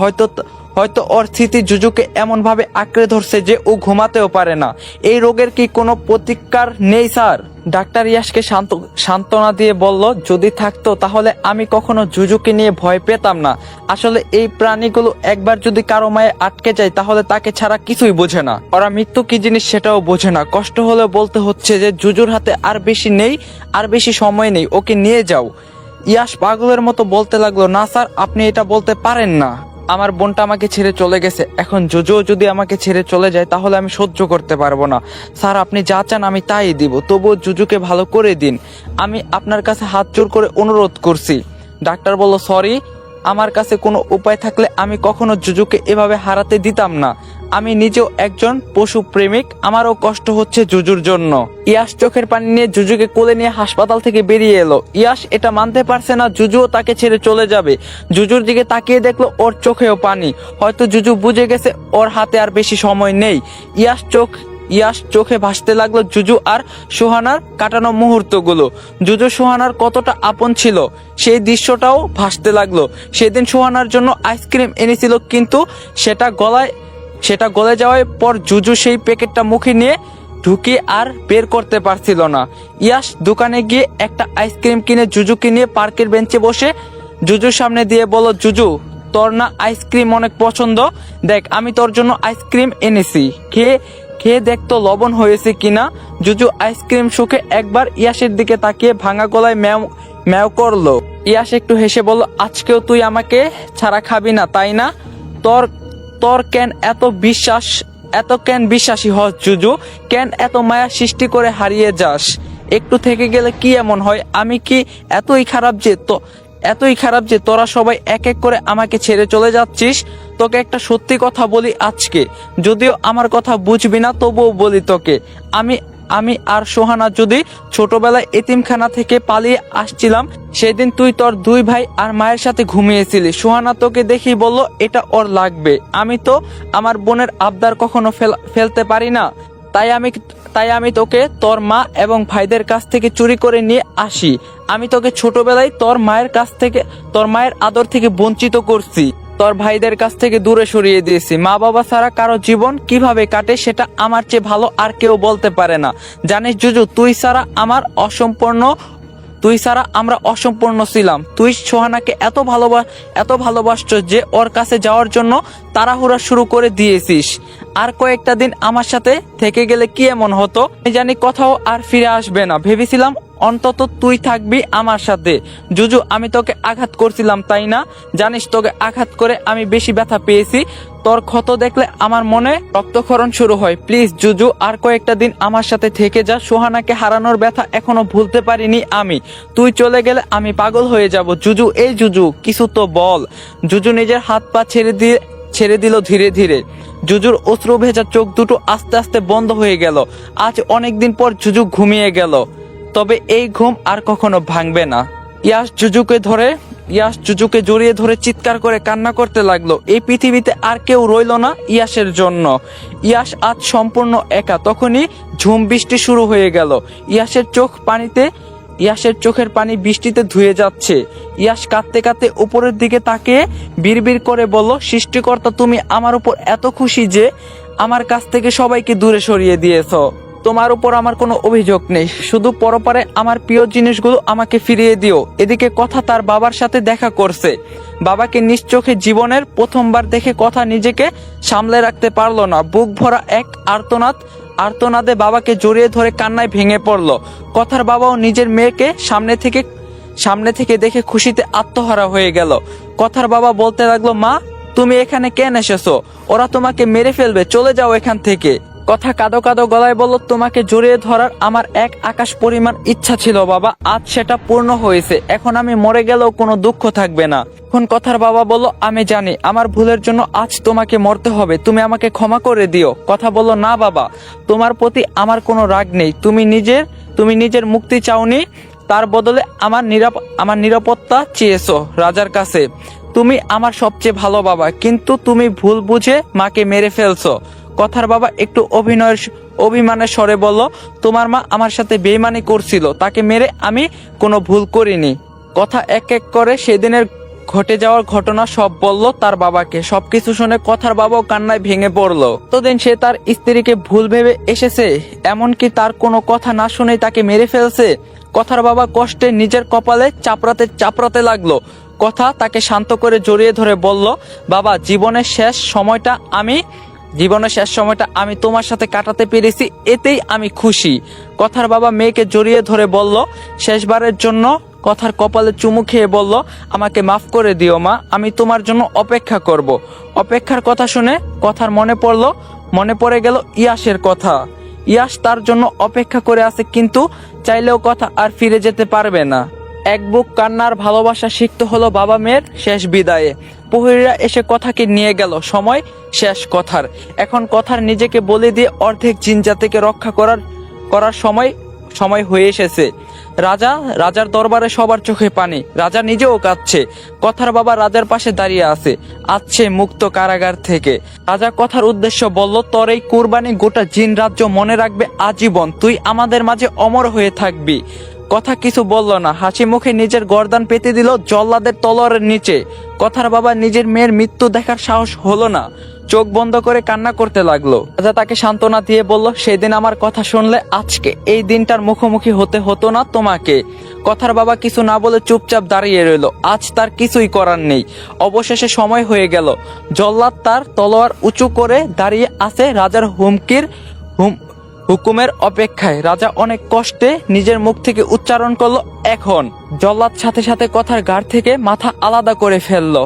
S1: হয়তো ওর স্মৃতি জুজুকে এমন ভাবে আঁকড়ে ধরছে যে ও ঘুমাতেও পারে না। এই রোগের কি কোনো প্রতিকার নেই স্যার? ডাক্তার ইয়াসকে সান্ত্বনা দিয়ে বলল, যদি থাকতো তাহলে আমি কখনো জুজুকে নিয়ে ভয় পেতাম না। আসলে এই প্রাণীগুলো একবার যদি কারো মায়ে আটকে যায় তাহলে তাকে ছাড়া কিছুই বোঝে না। ওরা মৃত্যু কি জিনিস সেটাও বোঝে না। কষ্ট হলে বলতে হচ্ছে যে জুজুর হাতে আর বেশি সময় নেই, ওকে নিয়ে যাও। ইয়াস পাগলের মতো বলতে লাগলো, না স্যার, আপনি এটা বলতে পারেন না। আমার বোনটা আমাকে ছেড়ে চলে গেছে, এখন জুজুও যদি আমাকে ছেড়ে চলে যায় তাহলে আমি সহ্য করতে পারবো না। স্যার, আপনি যা চান আমি তাই দিব, তবুও জুজুকে ভালো করে দিন। আমি আপনার কাছে হাত জোর করে অনুরোধ করছি। ডাক্তার বলল, সরি, আমার কাছে কোনো উপায় থাকলে আমি কখনো জুজুকে এভাবে হারাতে দিতাম না। আমি নিজেও একজন পশু প্রেমিক, আমারও কষ্ট হচ্ছে জুজুর জন্য। ইয়াশ চোখের পানি নিয়ে জুজুকে কোলে নিয়ে হাসপাতাল থেকে বেরিয়ে এলো। ইয়াশ এটা মানতে পারছে না জুজুও তাকে ছেড়ে চলে যাবে। জুজুর দিকে তাকিয়ে দেখলো ওর চোখেও পানি। হয়তো জুজু বুঝে গেছে ওর হাতে আর বেশি সময় নেই। ইয়াশ চোখে ভাসতে লাগলো জুজু আর সুহানার কাটানো মুহূর্তগুলো। জুজু সুহানার কতটা আপন ছিল সেই দৃশ্যটাও ভাসতে লাগলো। সেদিন সুহানার জন্য আইসক্রিম এনেছিল, কিন্তু সেটা গলে যাওয়ার পর জুজু সেই প্যাকেটটা মুখে নিয়ে ঢুকিয়ে আর বের করতে পারছিল না। ইয়াশ দোকানে গিয়ে একটা আইসক্রিম কিনে জুজুকে নিয়ে পার্কের বেঞ্চে বসে জুজুর সামনে দিয়ে বলল, জুজু তোর না আইসক্রিম অনেক পছন্দ, দেখ আমি তোর জন্য আইসক্রিম এনেছি, খেয়ে দেখতো লবণ হয়েছে কিনা। জুজু আইসক্রিম শুকে একবার ইয়াশের দিকে তাকিয়ে ভাঙা গলায় ম্যাও ম্যাও করলো। ইয়াশ একটু হেসে বলল, আজকেও তুই আমাকে ছাড়া খাবি না তাই না? তোর কেন বিশ্বাসী হস জুজু? কেন এত মায়া সৃষ্টি করে হারিয়ে যাস? একটু থেকে গেলে কি এমন হয়? আমি কি এতই খারাপ যে তোরা সবাই এক এক করে আমাকে ছেড়ে চলে যাচ্ছিস? তোকে একটা সত্যি কথা বলি আজকে, যদিও আমার কথা বুঝবি না তবুও বলি তোকে। আমি আর সোহানা যদি ছোটবেলায় এতিমখানা থেকে পালিয়ে আসছিলাম, সেদিন তুই তোর দুই ভাই আর মায়ের সাথে ঘুমিয়েছিলি। সোহানা তোকে দেখি বলল এটা ওর লাগবে। আমি তো আমার বোনের আবদার কখনো ফেলতে পারি না, তাই আমি তোকে তোর মা এবং ভাইদের কাছ থেকে চুরি করে নিয়ে আসি। আমি তোকে ছোটবেলায় তোর মায়ের আদর থেকে বঞ্চিত করছি, তোর ভাইদের কাছ থেকে দূরে সরিয়ে দিয়েছি। মা বাবা ছাড়া কারো জীবন কিভাবে কাটে সেটা আমার চেয়ে ভালো আর কেউ বলতে পারে না। জানিস জুজু, তুই ছাড়া আমরা অসম্পূর্ণ ছিলাম। তুই সোহানাকে এত ভালোবাসছ যে ওর কাছে যাওয়ার জন্য তাড়াহুড়া শুরু করে দিয়েছিস। আর কয়েকটা দিন আমার সাথে থেকে গেলে কি এমন হতো? আমি জানি কোথাও আর ফিরে আসবে না, ভেবেছিলাম অন্তত তুই থাকবি আমার সাথে। জুজু, আমি তোকে আঘাত করছিলাম তাই না? জানিস তোকে আঘাত করে আমি বেশি ব্যথা পেয়েছি। তোর ক্ষত দেখলে আমার মনে রক্তক্ষরণ শুরু হয়। প্লিজ জুজু, আর কয়েকটা দিন আমার সাথে থেকে যা। সোহানাকে হারানোর ব্যথা এখনো ভুলতে পারিনি আমি। তুই চলে গেলে আমি পাগল হয়ে যাব। জুজু, এই জুজু কিছু তো বল। জুজু নিজের হাত পা ছেড়ে দিল ধীরে ধীরে। জুজুর অশ্রু ভেজা চোখ দুটো আস্তে আস্তে বন্ধ হয়ে গেল। আজ অনেকদিন পর জুজু ঘুমিয়ে গেল, তবে এই ঘুম আর কখনো ভাঙবে না। ইয়াশ জুজুকে জড়িয়ে ধরে চিৎকার করে কান্না করতে লাগলো। এই পৃথিবীতে আর কেউ রইল না ইয়াশের জন্য। ইয়াশ আজ সম্পূর্ণ একা। তখনই ঝুম বৃষ্টি শুরু হয়ে গেল। ইয়াশের চোখের পানি বৃষ্টিতে ধুয়ে যাচ্ছে। ইয়াশ কাঁদতে কাঁদতে উপরের দিকে তাকিয়ে বিড়বিড় করে বলল, সৃষ্টিকর্তা তুমি আমার উপর এত খুশি যে আমার কাছ থেকে সবাইকে দূরে সরিয়ে দিয়েছো। তোমার উপর আমার কোনো অভিযোগ নেই, শুধু পরপারে আমার প্রিয় জিনিসগুলো আমাকে ফিরিয়ে দিও। এদিকে কথা তার বাবার সাথে দেখা করছে। বাবাকে নিজ চোখে জীবনের প্রথমবার দেখে কথা নিজেকে সামলে রাখতে পারলো না। বুক ভরা এক আর্তনাদে বাবাকে জড়িয়ে ধরে কান্নায় ভেঙে পড়লো। কথার বাবাও নিজের মেয়েকে সামনে থেকে দেখে খুশিতে আত্মহারা হয়ে গেল। কথার বাবা বলতে লাগলো, মা তুমি এখানে কেন এসেছো? ওরা তোমাকে মেরে ফেলবে, চলে যাও এখান থেকে। কথা কাঁদো কাঁদো গলায় বলল, তোমাকে জড়িয়ে ধরার আমার এক আকাশ পরিমাণ ইচ্ছা ছিল বাবা, আজ সেটা পূর্ণ হয়েছে। এখন আমি মরে গেলেও কোনো দুঃখ থাকবে না। এখন কথার বাবা বলল, আমি জানি আমার ভুলের জন্য আজ তোমাকে মরতে হবে, তুমি আমাকে ক্ষমা করে দিও। কথা বলল, না বাবা, তোমার প্রতি আমার কোনো রাগ নেই। তুমি নিজের মুক্তি চাওনি, তার বদলে আমার নিরাপত্তা চেয়েছো রাজার কাছে। তুমি আমার সবচেয়ে ভালো বাবা, কিন্তু তুমি ভুল বুঝে মাকে মেরে ফেলছো। কথার বাবা একটু অভিমানের স্বরে বলল, তোমার মা আমার সাথে বেইমানি করছিল, তাকে মেরে আমি কোনো ভুল করিনি। কথা এক এক করে সেদিনের ঘটে যাওয়ার ঘটনা সব বলল তার বাবাকে। সবকিছু শুনে কথার বাবাও কান্নায় ভেঙে পড়লো। ততদিন সে তার স্ত্রীকে ভুল ভেবে এসেছে, এমনকি তার কোনো কথা না শুনেই তাকে মেরে ফেলছে। কথার বাবা কষ্টে নিজের কপালে চাপড়াতে লাগলো। কথা তাকে শান্ত করে জড়িয়ে ধরে বলল, বাবা জীবনের শেষ সময়টা আমি তোমার সাথে কাটাতে পেরেছি, এতেই আমি খুশি। কথার বাবা মেয়েকে জড়িয়ে ধরে বলল, শেষবারের জন্য কথার কপালে চুমু খেয়ে বলল, আমাকে মাফ করে দিও মা, আমি তোমার জন্য অপেক্ষা করব। অপেক্ষার কথা শুনে কথার মনে পড়ে গেল ইয়াশের কথা। ইয়াশ তার জন্য অপেক্ষা করে আছে, কিন্তু চাইলেও কথা আর ফিরে যেতে পারবে না। এক বুক কান্নার ভালোবাসা সিক্ত হলো বাবা মেয়ের শেষ বিদায়ে। প্রহরীরা এসে কথাকে নিয়ে গেল, সময় শেষ কথার। এখন কথার নিজেকে বলে দিয়ে অর্ধেক জিনজাতিকে রক্ষা করার সময় হয়ে এসেছে। রাজার দরবারে সবার চোখে পানি, রাজা নিজেও কাঁদছে। কথার বাবা রাজার পাশে দাঁড়িয়ে আছে, আসছে মুক্ত কারাগার থেকে। রাজা কথার উদ্দেশ্য বলল, তোর এই কুরবানি গোটা জিন রাজ্য মনে রাখবে আজীবন, তুই আমাদের মাঝে অমর হয়ে থাকবি। কথা কিছু বলল না, হাসি মুখে নিজের গর্দান পেতে দিল জল্লাদের তলোয়ারের নিচে। কথার বাবা নিজের মেয়ের মৃত্যু দেখার সাহস হলো না, চোখ বন্ধ করে কান্না করতে লাগলো। রাজা তাকে সান্ত্বনা দিয়ে বলল, সেদিন আমার কথা শুনলে আজকে এই দিনটার মুখোমুখি হতে হতো না তোমাকে। কথার বাবা কিছু না বলে চুপচাপ দাঁড়িয়ে রইল। আজ তার কিছুই করার নেই। অবশেষে সময় হয়ে গেল। জল্লাদ তার তলোয়ার উঁচু করে দাঁড়িয়ে আছে রাজার হুকুমের অপেক্ষায়। রাজা অনেক কষ্টে নিজের মুখ থেকে উচ্চারণ করলো, এখন। জল্লাদ সাথে সাথে কথার গাড় থেকে মাথা আলাদা করে ফেললো।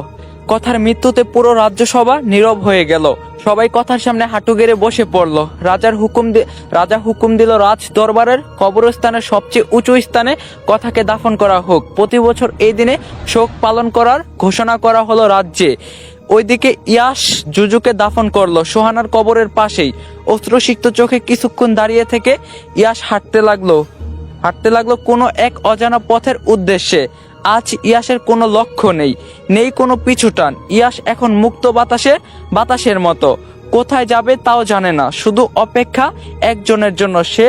S1: কথার মৃত্যুতে পুরো রাজ্যসভা নীরব হয়ে গেল। সবাই কথার সামনে হাঁটু গেড়ে বসে পড়লো। রাজা হুকুম দিল রাজ দরবারের কবরস্থানের সবচেয়ে উঁচু স্থানে কথাকে দাফন করা হোক। প্রতি বছর এই দিনে শোক পালন করার ঘোষণা করা হলো রাজ্যে। ওইদিকে ইয়াস জুজুকে দাফন করলো সোহানার কবরের পাশেই। অশ্রুসিক্ত চোখে কিছুক্ষণ দাঁড়িয়ে থেকে ইয়াস হাঁটতে লাগলো কোনো এক অজানা পথের উদ্দেশ্যে। আজ ইয়াসের কোনো লক্ষ্য নেই কোনো পিছুটান। ইয়াস এখন মুক্ত বাতাসের মতো, কোথায় যাবে তাও জানে না, শুধু অপেক্ষা একজনের জন্য, সে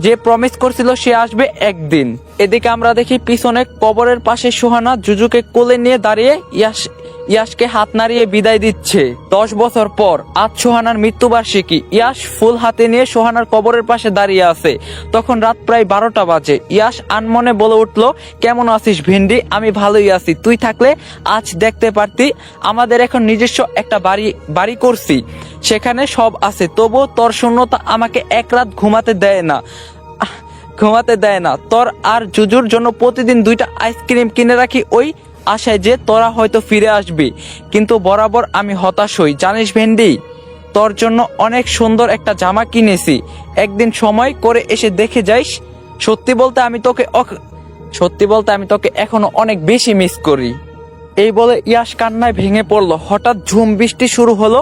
S1: যে প্রমিস করছিল সে আসবে একদিন। এদিকে আমরা দেখি পিছনে কবরের পাশে সোহানা জুজুকে কোলে নিয়ে দাঁড়িয়ে ইয়াসকে হাত নাড়িয়ে বিদায় দিচ্ছে। 10 বছর পর আজ সোহানার মৃত্যুবার্ষিকী। ইয়াস ফুল হাতে নিয়ে সোহানার কবরের পাশে দাঁড়িয়ে আছে। তখন রাত প্রায় 12টা বাজে। ইয়াস আনমনে বলে উঠলো, কেমন আছিস ভেন্ডি? আমি ভালোই আছি, তুই থাকলে আজ দেখতে পারতি আমাদের এখন নিজস্ব একটা বাড়ি করছি, সেখানে সব আছে, তবুও তোর শূন্যতা আমাকে এক রাত ঘুমাতে দেয় না। তোর আর জুজুর জন্য প্রতিদিন 2টা আইসক্রিম কিনে রাখি ওই আশায় যে তোরা হয়তো ফিরে আসবি, কিন্তু বরাবর আমি হতাশ হই জানিস ভেন্ডি। তোর জন্য অনেক সুন্দর একটা জামা কিনেছি, একদিন সময় করে এসে দেখে যাইস। সত্যি বলতে আমি তোকে এখনো অনেক বেশি মিস করি। এই বলে ইয়াস কান্নায় ভেঙে পড়লো। হঠাৎ ঝুম বৃষ্টি শুরু হলো।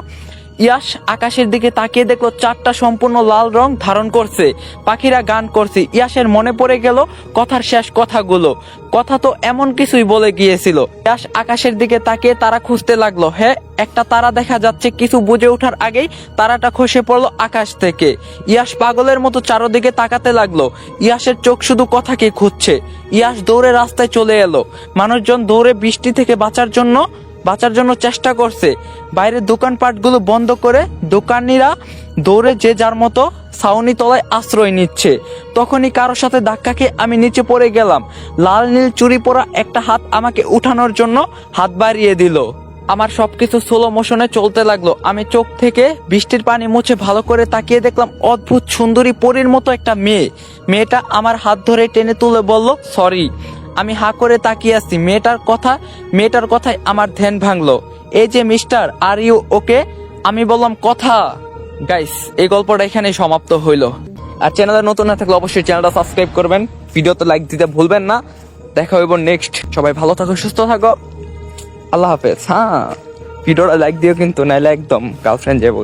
S1: ইয়াস আকাশের দিকে তাকিয়ে দেখলো 4টা সম্পূর্ণ লাল রং ধারণ করছে, পাখিরা গান করছে। ইয়াসের মনে পড়ে গেল কথার শেষ কথাগুলো। কথা তো এমন কিছুই বলে গিয়েছিল। ইয়াস আকাশের দিকে তাকিয়ে তারা খুঁজতে লাগলো। হ্যাঁ, একটা তারা দেখা যাচ্ছে। কিছু বুঝে ওঠার আগেই তারাটা খসে পড়লো আকাশ থেকে। ইয়াস পাগলের মতো চারদিকে তাকাতে লাগলো। ইয়াসের চোখ শুধু কথাকে খুঁজছে। ইয়াস দৌড়ে রাস্তায় চলে এলো। মানুষজন দৌড়ে বৃষ্টি থেকে বাঁচার জন্য চেষ্টা করছে। বাইরের দোকানপাটগুলো বন্ধ করে দোকানিরা দৌড়ে যে যার মতো ছাউনি তলায় আশ্রয় নিচ্ছে। তখনই কারো সাথে ধাক্কা খেয়ে আমি নিচে পড়ে গেলাম। লাল নীল চুরি পরা একটা হাত আমাকে উঠানোর জন্য হাত বাড়িয়ে দিল। আমার সবকিছু স্লো মোশনে চলতে লাগলো। আমি চোখ থেকে বৃষ্টির পানি মুছে ভালো করে তাকিয়ে দেখলাম অদ্ভুত সুন্দরী পরীর মতো একটা মেয়েটা আমার হাত ধরে টেনে তুলে বলল, সরি। আমি হা করে তাকিয়ে আছি। মেয়েটার কথায় আমার ধ্যান ভাঙলো। এই যে মিস্টার, আর ইউ ওকে? আমি বললাম, কথা। গাইস, এই গল্পটা এখানেই সমাপ্ত হইলো। আর চ্যানেলে নতুন না থাকলে অবশ্যই চ্যানেলটা সাবস্ক্রাইব করবেন, ভিডিওতে লাইক দিতে ভুলবেন না। দেখা হইব নেক্সট। সবাই ভালো থাকো, সুস্থ থাকো, আল্লাহ হাফেজ। হ্যাঁ, ভিডিওটা লাইক দিও কিন্তু, নাইলে একদম গার্লফ্রেন্ড যাবো।